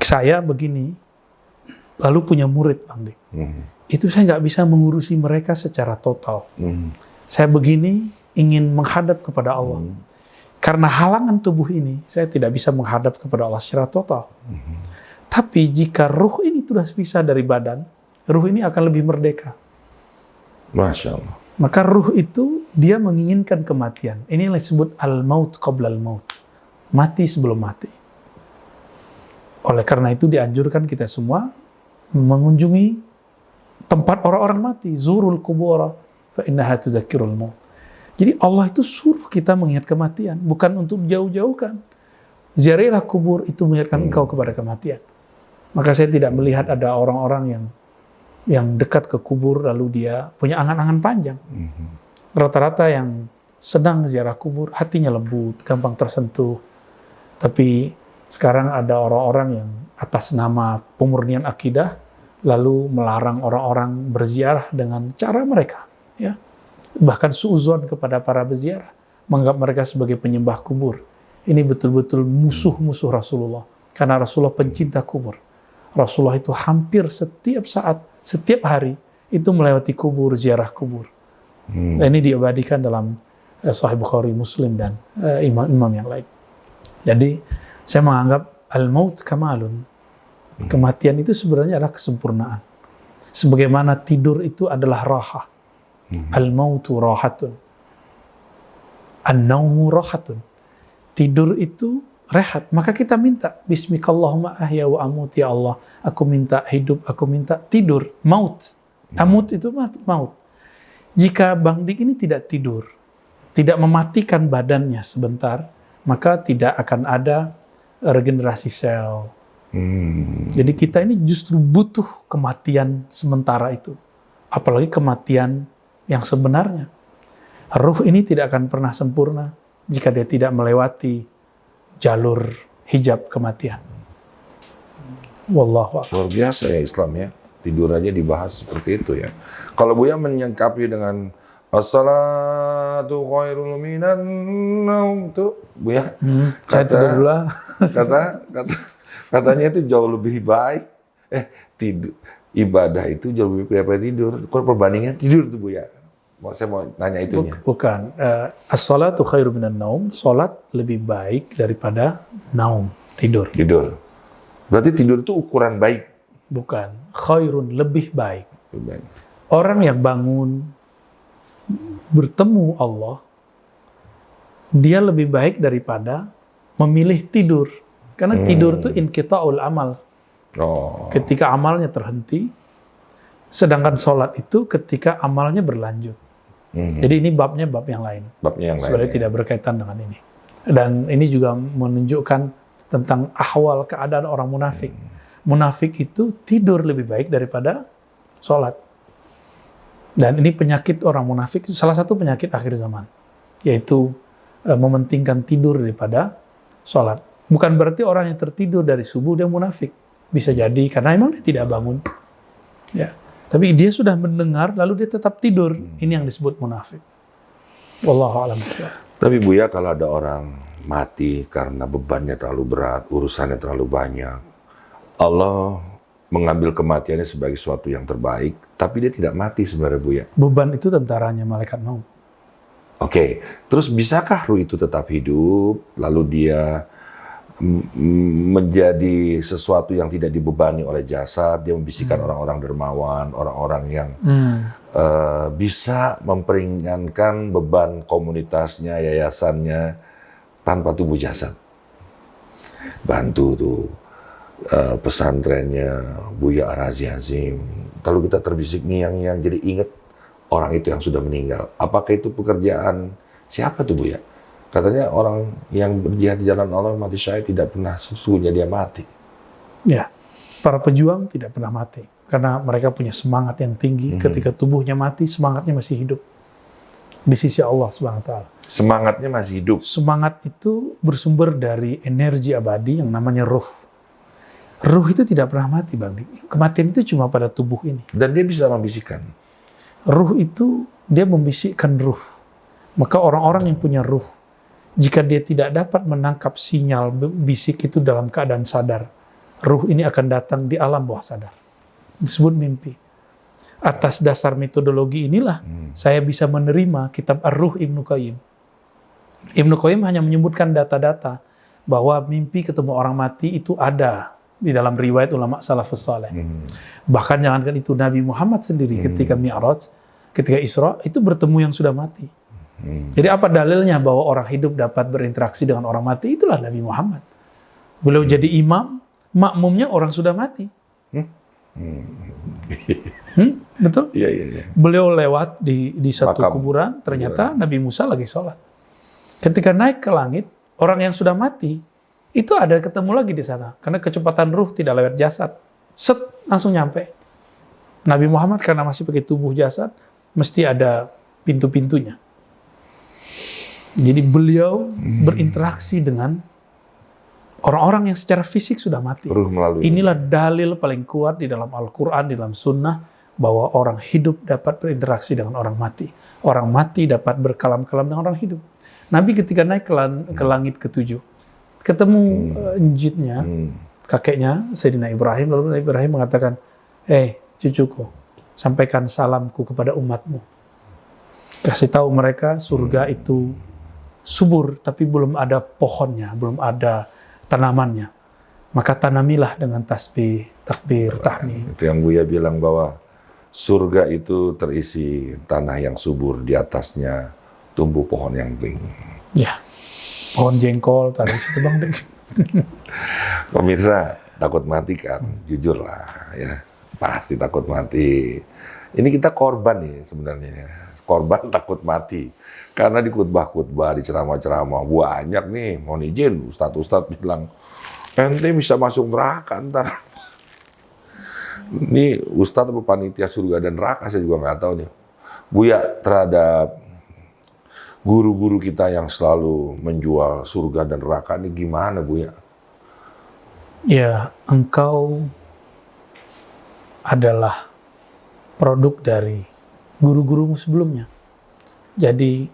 Saya begini, lalu punya murid, Bang Dik. Itu saya nggak bisa mengurusi mereka secara total. Saya begini, ingin menghadap kepada Allah. Karena halangan tubuh ini, saya tidak bisa menghadap kepada Allah secara total. Tapi jika ruh ini sudah bisa dari badan, ruh ini akan lebih merdeka. Masya Allah. Maka ruh itu, dia menginginkan kematian. Ini yang disebut al-maut qabla al-maut. Mati sebelum mati. Oleh karena itu dianjurkan kita semua mengunjungi tempat orang-orang mati. Zurul kubura fa innaha tudzakirul maut. Jadi Allah itu suruh kita mengingat kematian, bukan untuk jauh-jauhkan. Ziarahlah kubur itu mengingatkan engkau kepada kematian. Maka saya tidak melihat ada orang-orang yang dekat ke kubur lalu dia punya angan-angan panjang. Rata-rata yang sedang ziarah kubur hatinya lembut, gampang tersentuh. Tapi sekarang ada orang-orang yang atas nama pemurnian akidah lalu melarang orang-orang berziarah dengan cara mereka, ya. Bahkan suudzon kepada para peziarah, menganggap mereka sebagai penyembah kubur. Ini betul-betul musuh-musuh Rasulullah, karena Rasulullah pencinta kubur. Rasulullah itu hampir setiap saat, setiap hari itu melewati kubur, ziarah kubur. Dan ini diabadikan dalam Sahih Bukhari, Muslim, dan imam-imam yang lain. Jadi saya menganggap al-maut kamalun. Kematian itu sebenarnya adalah kesempurnaan. Sebagaimana tidur itu adalah raha. Al-mautu rahatun. An-naumu rahatun. Tidur itu rehat. Maka kita minta, Bismikallahumma ahya wa amut, ya Allah. Aku minta hidup, aku minta tidur. Maut. Amut itu maut. Jika Bang Dik ini tidak tidur, tidak mematikan badannya sebentar, maka tidak akan ada regenerasi sel. Jadi kita ini justru butuh kematian sementara itu. Apalagi kematian yang sebenarnya. Ruh ini tidak akan pernah sempurna jika dia tidak melewati jalur hijab kematian. Wallahu a'lam. Luar biasa ya Islam ya. Tidur aja dibahas seperti itu ya. Kalau Buya menyangkapi dengan as-salatu khairul minan naum tuh, Buya. Saya tidur dulu. Katanya itu jauh lebih baik. Tidur ibadah itu jauh lebih baik daripada tidur. Kalau perbandingan tidur tuh Buya. Saya mau nanya itunya. Bukan. As-salatu khairu minan naum. Salat lebih baik daripada naum, tidur. Tidur. Berarti tidur itu ukuran baik. Bukan. Khairun, lebih baik. Lebih baik. Orang yang bangun bertemu Allah, dia lebih baik daripada memilih tidur. Karena tidur itu inqita'ul amal. Ketika amalnya terhenti, sedangkan sholat itu ketika amalnya berlanjut. Jadi ini babnya bab yang lain. Babnya yang sebenarnya lain. Tidak berkaitan dengan ini. Dan ini juga menunjukkan tentang ahwal keadaan orang munafik. Munafik itu tidur lebih baik daripada sholat. Dan ini penyakit orang munafik, salah satu penyakit akhir zaman. Yaitu mementingkan tidur daripada sholat. Bukan berarti orang yang tertidur dari subuh dia munafik. Bisa jadi karena memang dia tidak bangun. Ya. Tapi dia sudah mendengar lalu dia tetap tidur. Ini yang disebut munafik. Wallahu a'lam bishawab. Tapi Buya, kalau ada orang mati karena bebannya terlalu berat, urusannya terlalu banyak, Allah mengambil kematiannya sebagai sesuatu yang terbaik, tapi dia tidak mati sebenarnya Buya. Beban itu tentaranya malaikat maut. Oke, terus bisakah ruh itu tetap hidup, lalu dia menjadi sesuatu yang tidak dibebani oleh jasad, dia membisikkan orang-orang dermawan, orang-orang yang bisa memperingankan beban komunitasnya, yayasannya, tanpa tubuh jasad. Bantu tuh pesantrennya Buya Ar-Razi Azim. Kalau kita terbisik yang jadi ingat orang itu yang sudah meninggal. Apakah itu pekerjaan siapa tuh Buya? Katanya orang yang berjihad di jalan Allah mati syahid tidak pernah sesungguhnya dia mati. Ya, para pejuang tidak pernah mati. Karena mereka punya semangat yang tinggi. Ketika tubuhnya mati, semangatnya masih hidup di sisi Allah Subhanahu wa taala. Semangatnya masih hidup. Semangat itu bersumber dari energi abadi yang namanya ruh. Ruh itu tidak pernah mati, Bang Dik. Kematian itu cuma pada tubuh ini. Dan dia bisa membisikkan. Ruh itu dia membisikkan ruh. Maka orang-orang yang punya ruh, jika dia tidak dapat menangkap sinyal bisik itu dalam keadaan sadar, ruh ini akan datang di alam bawah sadar. Disebut mimpi. Atas dasar metodologi inilah saya bisa menerima kitab Ar-Ruh Ibnu Qayyim. Ibnu Qayyim hanya menyebutkan data-data bahwa mimpi ketemu orang mati itu ada di dalam riwayat ulama salafus saleh. Bahkan jangankan itu, Nabi Muhammad sendiri ketika Mi'raj, ketika Isra, itu bertemu yang sudah mati. Jadi apa dalilnya bahwa orang hidup dapat berinteraksi dengan orang mati? Itulah Nabi Muhammad. Beliau jadi imam, makmumnya orang sudah mati. Betul? Iya. Beliau lewat di satu Makam. kuburan, ternyata Nabi Musa lagi sholat. Ketika naik ke langit, orang yang sudah mati, itu ada ketemu lagi di sana. Karena kecepatan ruh tidak lewat jasad. Set, langsung nyampe. Nabi Muhammad karena masih pakai tubuh jasad, mesti ada pintu-pintunya. Jadi beliau berinteraksi dengan orang-orang yang secara fisik sudah mati. Ruh melalui. Inilah dalil paling kuat di dalam Al-Quran, di dalam Sunnah, bahwa orang hidup dapat berinteraksi dengan orang mati. Orang mati dapat berkalam-kalam dengan orang hidup. Nabi ketika naik ke langit ke-7, ketemu njitnya, kakeknya, Sayyidina Ibrahim, lalu Nabi Ibrahim mengatakan, cucuku, sampaikan salamku kepada umatmu. Kasih tahu mereka surga itu subur, tapi belum ada pohonnya, belum ada tanamannya. Maka tanamilah dengan tasbih, takbir, tahmid. Itu yang Buya bilang bahwa surga itu terisi tanah yang subur, di atasnya tumbuh pohon yang beling. Ya, pohon jengkol tadi situ Bang Dik. Pemirsa, takut mati kan? Jujur lah ya, pasti takut mati. Ini kita korban nih sebenarnya. Korban takut mati. Karena di khutbah-khutbah, di ceramah-ceramah, banyak nih, mohon izin, Ustadz-Ustadz bilang, ente bisa masuk neraka ntar. Ini Ustadz atau panitia surga dan neraka, saya juga nggak tahu nih. Buya, terhadap guru-guru kita yang selalu menjual surga dan neraka, ini gimana Buya? Ya, engkau adalah produk dari guru-gurumu sebelumnya. Jadi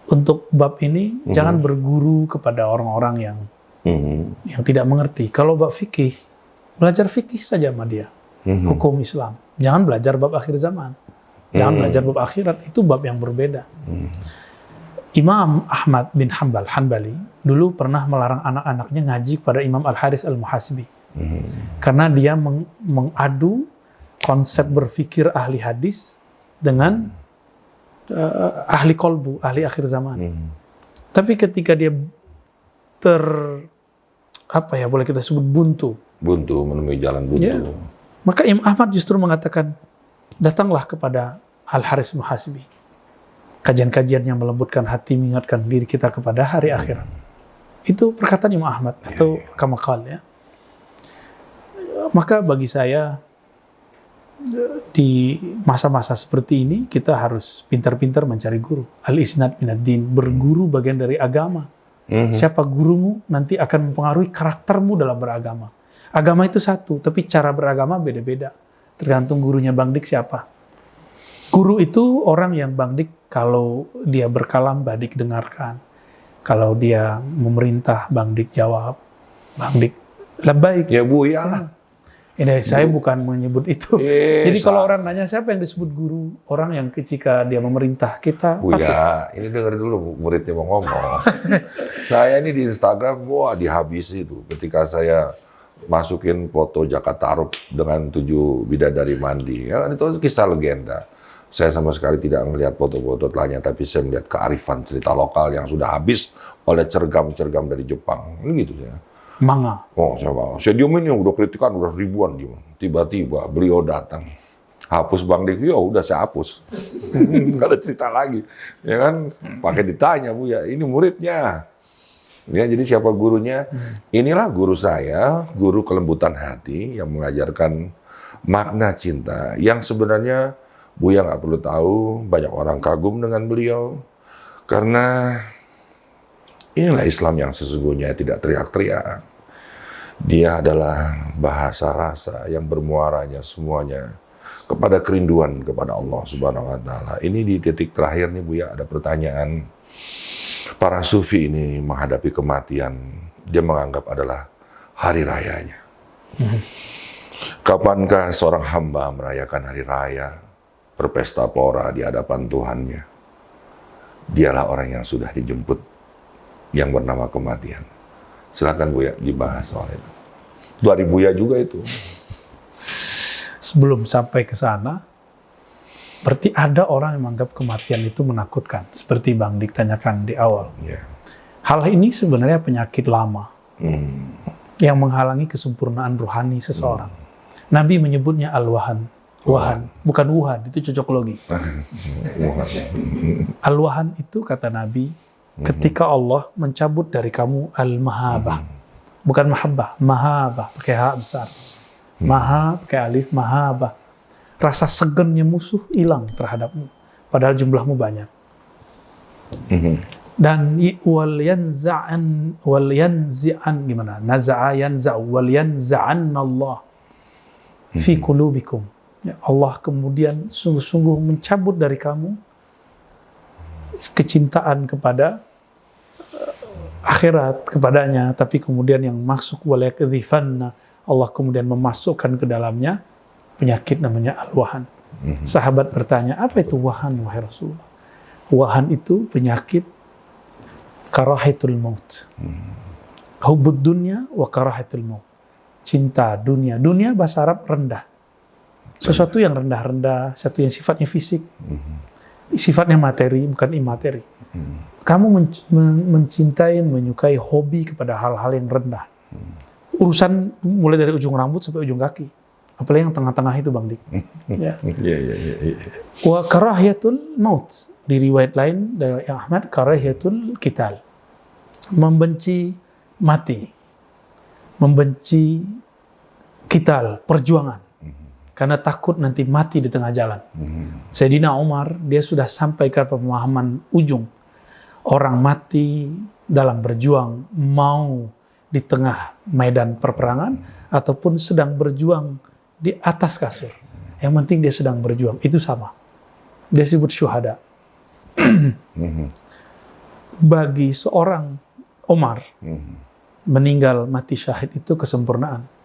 untuk bab ini jangan berguru kepada orang-orang yang tidak mengerti. Kalau bab fikih, belajar fikih saja sama dia. Hukum Islam. Jangan belajar bab akhir zaman. Jangan belajar bab akhirat. Itu bab yang berbeda. Imam Ahmad bin Hanbali dulu pernah melarang anak-anaknya ngaji kepada Imam Al-Haris Al-Muhasibi. Karena dia mengadu konsep berpikir ahli hadis dengan ahli kolbu, ahli akhir zaman. Tapi ketika dia boleh kita sebut buntu menemui jalan buntu. Ya, maka Imam Ahmad justru mengatakan, datanglah kepada Al-Haris Muhasibi. Kajian-kajian yang melembutkan hati, mengingatkan diri kita kepada hari akhirat. Itu perkataan Imam Ahmad atau kamakal ya. Maka bagi saya di masa-masa seperti ini kita harus pintar-pintar mencari guru. Al-isnad minad din, berguru bagian dari agama. Siapa gurumu nanti akan mempengaruhi karaktermu dalam beragama. Agama itu satu, tapi cara beragama beda-beda. Tergantung gurunya Bang Dik siapa. Guru itu orang yang Bang Dik kalau dia berkalam Bang Dik dengarkan. Kalau dia memerintah Bang Dik jawab. Bang Dik labbaik. Ya Buya lah. Ini saya bukan menyebut itu. Jadi kalau orang nanya siapa yang disebut guru, orang yang ketika dia memerintah kita patuh. Buya, ini dengar dulu muridnya mau ngomong. Saya ini di Instagram, wah dihabisi itu. Ketika saya masukin foto Jakarta Arab dengan 7 bidadari mandi. Ya, itu kisah legenda. Saya sama sekali tidak melihat foto-foto telahnya, tapi saya melihat kearifan cerita lokal yang sudah habis oleh cergam-cergam dari Jepang. Ini gitu ya. Manga. Oh, saya diemin yang udah kritikan, udah ribuan dia. Tiba-tiba beliau datang. Hapus Bang Dik, ya udah saya hapus. Nggak ada cerita lagi. Ya kan, pakai ditanya, Bu ya, ini muridnya. Ya, jadi siapa gurunya? Inilah guru saya, guru kelembutan hati yang mengajarkan makna cinta yang sebenarnya Buya nggak perlu tahu, banyak orang kagum dengan beliau karena inilah Islam yang sesungguhnya, tidak teriak-teriak. Dia adalah bahasa rasa yang bermuaranya semuanya kepada kerinduan kepada Allah Subhanahu wa taala. Ini di titik terakhir nih Buya, ada pertanyaan. Para sufi ini menghadapi kematian, dia menganggap adalah hari rayanya. Kapankah seorang hamba merayakan hari raya, berpesta pora di hadapan Tuhannya? Dialah orang yang sudah dijemput yang bernama kematian. Silakan Buya dibahas soal itu. 2000 Buya juga itu. Sebelum sampai ke sana, berarti ada orang yang menganggap kematian itu menakutkan, seperti Bang Dik tanyakan di awal. Yeah. Hal ini sebenarnya penyakit lama yang menghalangi kesempurnaan rohani seseorang. Nabi menyebutnya al-wahan. Wahan, bukan wuhan, itu cocok logi. Al-wahan itu kata Nabi, ketika Allah mencabut dari kamu al-mahabah. Bukan mahabbah, mahabah, pakai ha besar. Maha, pakai alif, mahabah. Rasa segennya musuh hilang terhadapmu. Padahal jumlahmu banyak. Dan wal yanzi'an gimana? Naza'a yanza'u wal yanza'an Allah fi qulubikum. Ya, Allah kemudian sungguh-sungguh mencabut dari kamu kecintaan kepada akhirat kepadanya, tapi kemudian yang masuk wal yakdhifanna, Allah kemudian memasukkan ke dalamnya penyakit namanya al-wahan. Sahabat bertanya, apa itu wahan wahai Rasulullah? Wahan itu penyakit karahatul maut. Hubbud dunya wa karahatul maut. Cinta dunia. Dunia bahasa Arab rendah. Sesuatu yang rendah-rendah, sesuatu yang sifatnya fisik. Sifatnya materi, bukan imateri. Kamu mencintai, menyukai hobi kepada hal-hal yang rendah. Urusan mulai dari ujung rambut sampai ujung kaki. Apalagi yang tengah-tengah itu Bang Dik. Ya. Wa karahiyatul maut. Di riwayat lain dari Ahmad, karahiyatul qital. Membenci mati. Membenci qital, perjuangan. Karena takut nanti mati di tengah jalan. Sayyidina Umar, dia sudah sampai ke pemahaman ujung. Orang mati dalam berjuang, mau di tengah medan perperangan, ataupun sedang berjuang di atas kasur. Yang penting dia sedang berjuang, itu sama. Dia disebut syuhada. Bagi seorang Umar, meninggal mati syahid itu kesempurnaan.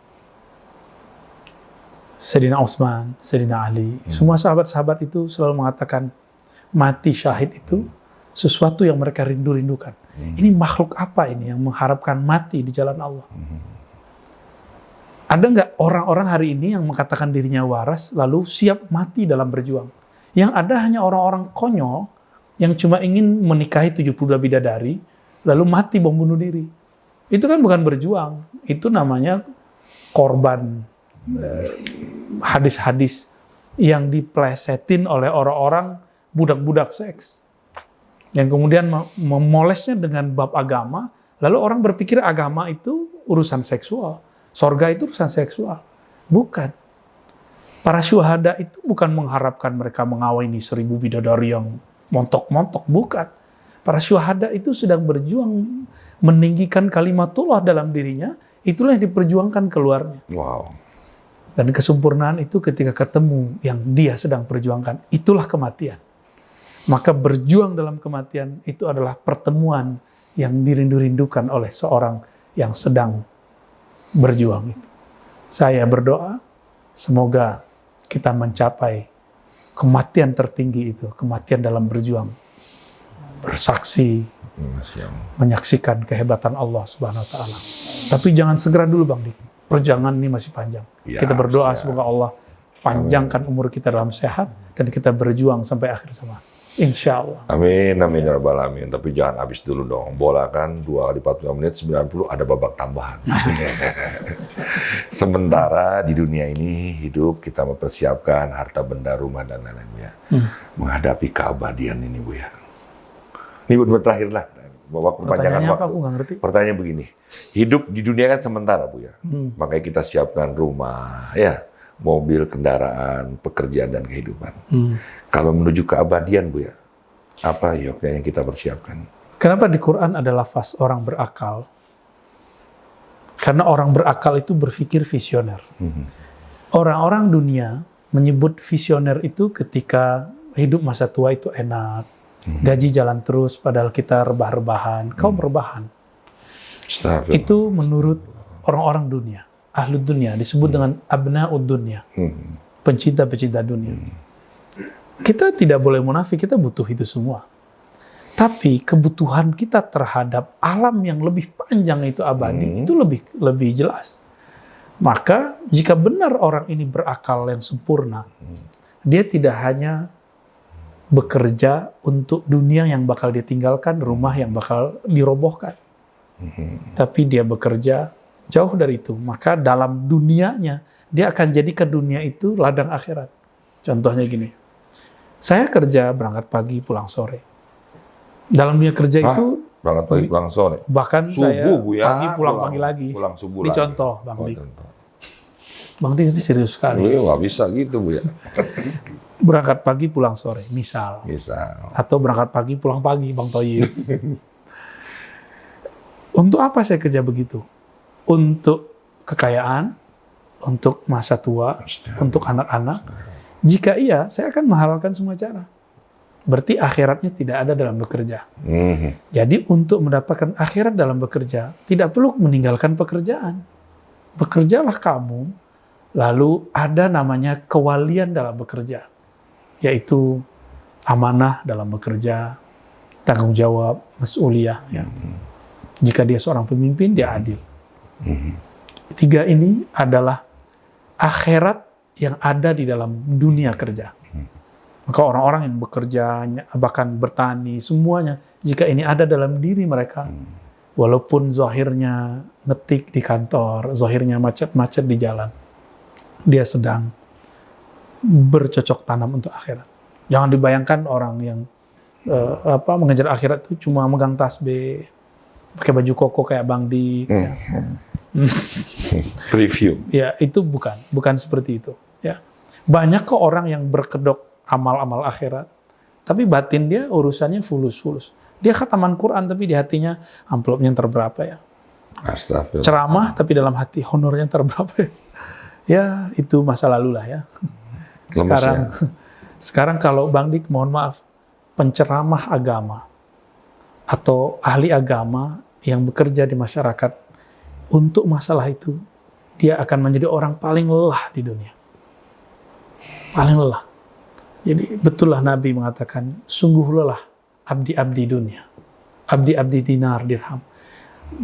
Sayyidina Utsman, Sayyidina Ali, semua sahabat-sahabat itu selalu mengatakan mati syahid itu sesuatu yang mereka rindu-rindukan. Ini makhluk apa ini yang mengharapkan mati di jalan Allah? Ada nggak orang-orang hari ini yang mengatakan dirinya waras lalu siap mati dalam berjuang? Yang ada hanya orang-orang konyol yang cuma ingin menikahi 72 bidadari lalu mati bom bunuh diri. Itu kan bukan berjuang, itu namanya korban hadis-hadis yang diplesetin oleh orang-orang budak-budak seks. Yang kemudian memolesnya dengan bab agama, lalu orang berpikir agama itu urusan seksual. Sorga itu urusan seksual. Bukan. Para syuhada itu bukan mengharapkan mereka mengawini 1000 bidadari yang montok-montok. Bukan. Para syuhada itu sedang berjuang meninggikan kalimatullah dalam dirinya. Itulah yang diperjuangkan keluarnya. Wow. Dan kesempurnaan itu ketika ketemu yang dia sedang perjuangkan. Itulah kematian. Maka berjuang dalam kematian itu adalah pertemuan yang dirindu-rindukan oleh seorang yang sedang berjuang itu. Saya berdoa, semoga kita mencapai kematian tertinggi itu, kematian dalam berjuang. Bersaksi, menyaksikan kehebatan Allah Subhanahu wa taala. Tapi jangan segera dulu Bang Dik. Perjalanan ini masih panjang. Ya, kita berdoa semoga Allah panjangkan umur kita dalam sehat dan kita berjuang sampai akhir zaman. Insya Allah. Amin, amin ya rabbal alamin. Tapi jangan habis dulu dong. Bola kan 2 kali 45 menit, 90 ada babak tambahan. Sementara di dunia ini hidup kita mempersiapkan harta benda, rumah dan lain-lainnya. Menghadapi keabadian ini Bu ya. Ini benar terakhir lah. Babak perpanjangan waktu. Apa? Aku nggak ngerti. Pertanyaan begini. Hidup di dunia kan sementara Bu ya. Makanya kita siapkan rumah, ya, mobil, kendaraan, pekerjaan, dan kehidupan. Kalau menuju keabadian, Bu ya, apa yang kita persiapkan? Kenapa di Quran ada lafaz orang berakal? Karena orang berakal itu berpikir visioner. Orang-orang dunia menyebut visioner itu ketika hidup masa tua itu enak, gaji jalan terus, padahal kita rebah-rebahan. Kau rebahan. Itu menurut orang-orang dunia, ahlu dunia, disebut dengan abna'ud dunia, pencinta-pencinta dunia. Kita tidak boleh munafik, kita butuh itu semua. Tapi kebutuhan kita terhadap alam yang lebih panjang itu abadi, itu lebih jelas. Maka jika benar orang ini berakal yang sempurna, dia tidak hanya bekerja untuk dunia yang bakal dia tinggalkan, rumah yang bakal dirobohkan. Tapi dia bekerja jauh dari itu. Maka dalam dunianya, dia akan jadikan dunia itu ladang akhirat. Contohnya gini, saya kerja berangkat pagi, pulang sore. Dalam dunia kerja itu, berangkat pagi, pulang sore. bahkan Subuh, saya Bu ya. pagi pulang pagi lagi. Pulang subuh Ini lagi. contoh, Bang Dik. Contoh. Bang Dik ini serius sekali. Nggak bisa gitu, Bu ya. Berangkat pagi, pulang sore, misal. Atau berangkat pagi, pulang pagi, Bang Toyib. Untuk apa saya kerja begitu? Untuk kekayaan, untuk masa tua, untuk anak-anak. Jika iya, saya akan menghalalkan semua cara. Berarti akhiratnya tidak ada dalam bekerja. Jadi untuk mendapatkan akhirat dalam bekerja, tidak perlu meninggalkan pekerjaan. Bekerjalah kamu, lalu ada namanya kewalian dalam bekerja. Yaitu amanah dalam bekerja, tanggung jawab, mas'uliyah. Ya. Jika dia seorang pemimpin, dia adil. Tiga ini adalah akhirat yang ada di dalam dunia kerja. Maka orang-orang yang bekerja, bahkan bertani, semuanya, jika ini ada dalam diri mereka, walaupun zahirnya ngetik di kantor, zahirnya macet-macet di jalan, dia sedang bercocok tanam untuk akhirat. Jangan dibayangkan orang yang mengejar akhirat itu cuma megang tasbih, pakai baju koko kayak Bang Dik. Ya. Preview. Ya, itu bukan seperti itu. Ya. Banyak kok orang yang berkedok amal-amal akhirat, tapi batin dia urusannya fulus. Dia khataman Quran, tapi di hatinya amplopnya terberapa ya. Astagfirullah. Ceramah, tapi dalam hati honornya terberapa ya. Ya, itu masa lalu lah ya. Sekarang kalau Bang Dik, mohon maaf, penceramah agama atau ahli agama yang bekerja di masyarakat untuk masalah itu, dia akan menjadi orang paling lelah di dunia. Paling lelah. Jadi betullah Nabi mengatakan, sungguh lelah abdi-abdi dunia. Abdi-abdi dinar, dirham.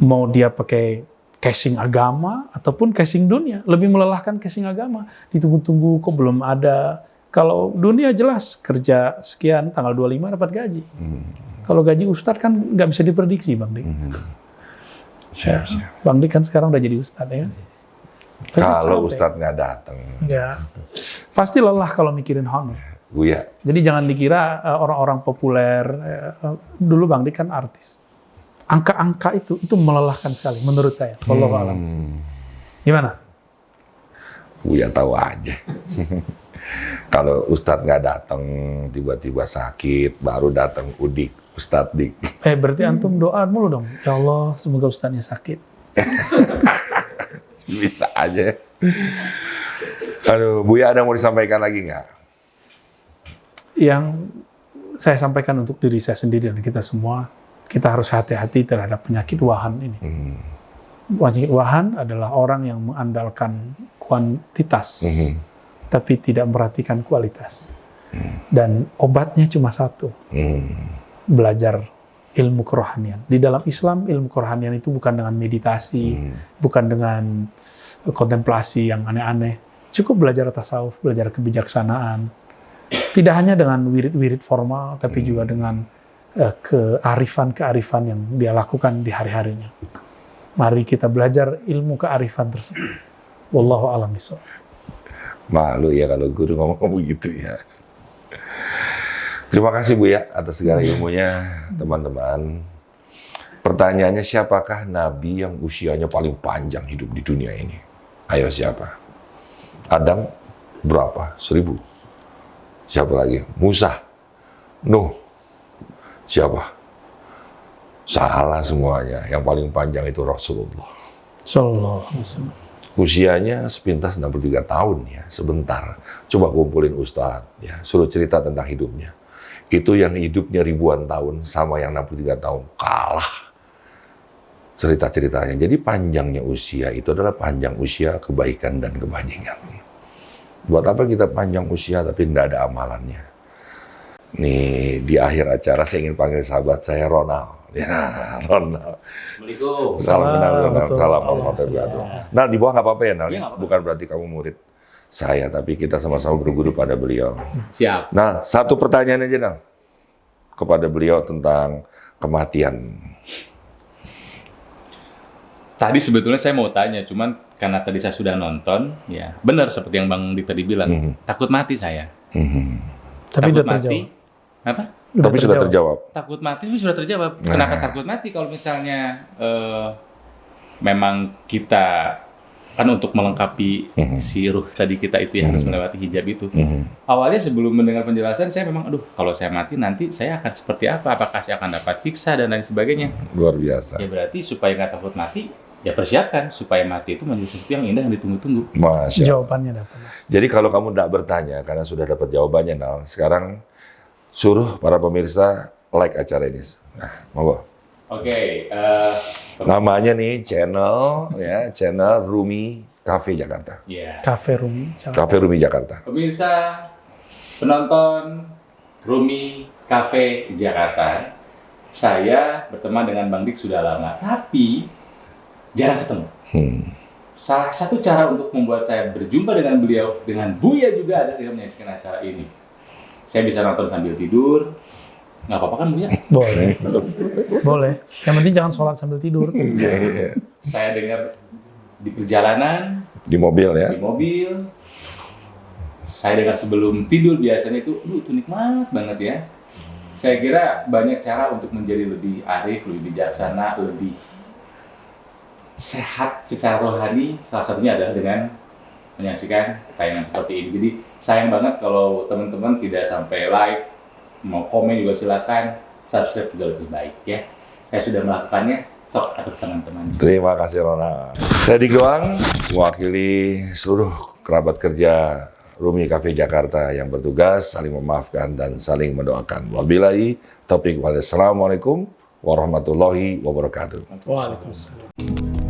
Mau dia pakai casing agama ataupun casing dunia. Lebih melelahkan casing agama. Ditunggu-tunggu kok belum ada. Kalau dunia jelas, kerja sekian, tanggal 25 dapat gaji. Kalau gaji Ustadz kan nggak bisa diprediksi, Bang Dik. Siap. Bang Dik kan sekarang udah jadi Ustadz ya. Kalau Ustadz nggak datang. Ya. Pasti lelah kalau mikirin honor. Buya. Jadi jangan dikira orang-orang populer, dulu Bang Dik kan artis. Angka-angka itu melelahkan sekali menurut saya. Wallahu a'lam. Gimana? Buya tahu aja. Kalau Ustadz nggak datang, tiba-tiba sakit, baru datang Udik, Ustadz Dik. Berarti antum doa mulu dong. Ya Allah, semoga Ustadznya sakit. Bisa aja. Aduh, Buya ada mau disampaikan lagi nggak? Yang saya sampaikan untuk diri saya sendiri dan kita semua, kita harus hati-hati terhadap penyakit wahan ini. Penyakit wahan adalah orang yang mengandalkan kuantitas, tapi tidak memperhatikan kualitas. Dan obatnya cuma satu, belajar ilmu kerohanian. Di dalam Islam, ilmu kerohanian itu bukan dengan meditasi, bukan dengan kontemplasi yang aneh-aneh. Cukup belajar tasawuf, belajar kebijaksanaan. Tidak hanya dengan wirid-wirid formal, tapi juga dengan kearifan-kearifan yang dia lakukan di hari-harinya. Mari kita belajar ilmu kearifan tersebut. Wallahu a'lam bishawab. Malu ya kalau guru ngomong begitu ya. Terima kasih Bu ya atas segala ilmunya, teman-teman. Pertanyaannya, siapakah Nabi yang usianya paling panjang hidup di dunia ini? Ayo siapa? Adam? berapa? 1000. Siapa lagi? Musa, Nuh, siapa? Salah semuanya. Yang paling panjang itu Rasulullah. Sallallahu alaihi wasallam. Usianya sepintas 63 tahun ya, sebentar. Coba kumpulin Ustadz, ya, suruh cerita tentang hidupnya. Itu yang hidupnya ribuan tahun sama yang 63 tahun, kalah cerita-ceritanya. Jadi panjangnya usia itu adalah panjang usia kebaikan dan kebajikan. Buat apa kita panjang usia tapi tidak ada amalannya? Nih, di akhir acara saya ingin panggil sahabat saya, Ronald. Ya, Ronald. Assalamualaikum. Salam kenal, Ronald. betul. Salam warahmatullahi wabarakatuh. Nah, di bawah nggak apa-apa ya, Nal? Iya, nggak apa-apa. Bukan berarti kamu murid saya, tapi kita sama-sama berguru pada beliau. Siap. Nah, satu pertanyaan aja, Nal. Kepada beliau tentang kematian. Tadi sebetulnya saya mau tanya, cuman karena tadi saya sudah nonton, ya benar seperti yang Bang Dik tadi bilang, takut mati saya. Tapi Takut udah mati. terjawab. Apa? Tapi sudah terjawab. Takut mati itu sudah terjawab. Kenapa takut mati kalau misalnya memang kita kan untuk melengkapi si ruh tadi kita itu yang harus melewati hijab itu. Awalnya sebelum mendengar penjelasan saya memang aduh kalau saya mati nanti saya akan seperti apa? Apakah saya akan dapat siksa dan lain sebagainya? Luar biasa. Ya berarti supaya nggak takut mati, ya persiapkan supaya mati itu menjadi sesuatu yang indah yang ditunggu-tunggu. Masya Allah. Jawabannya dapat. Mas. Jadi kalau kamu tidak bertanya karena sudah dapat jawabannya, Nal, sekarang suruh para pemirsa like acara ini. Nah, monggo. Oke, Namanya nih channel Rumi Cafe Jakarta. ya. Cafe Rumi. Cafe Rumi Jakarta. Pemirsa, penonton Rumi Cafe Jakarta, saya berteman dengan Bang Dik sudah lama, tapi jarang ketemu. Salah satu cara untuk membuat saya berjumpa dengan beliau, dengan Buya juga ada dengan menyaksikan acara ini. Saya bisa nonton sambil tidur, nggak apa-apa kan Buya? Boleh. Boleh. Yang penting jangan sholat sambil tidur. Iya. Saya dengar di perjalanan, Di mobil ya. di mobil. Saya dengar sebelum tidur biasanya itu nikmat banget ya. Saya kira banyak cara untuk menjadi lebih arif, lebih bijaksana, lebih sehat secara rohani. Salah satunya adalah dengan menyaksikan tayangan seperti ini. Jadi sayang banget kalau teman-teman tidak sampai like, mau komen juga silakan, subscribe juga lebih baik ya. Saya sudah melakukannya, sok atau teman-teman. Terima kasih Ronald. Saya Dik Doang, mewakili seluruh kerabat kerja Rumi Cafe Jakarta yang bertugas saling memaafkan dan saling mendoakan. Wabillahi taufiq wal hidayah. Assalamualaikum warahmatullahi wabarakatuh. Waalaikumsalam.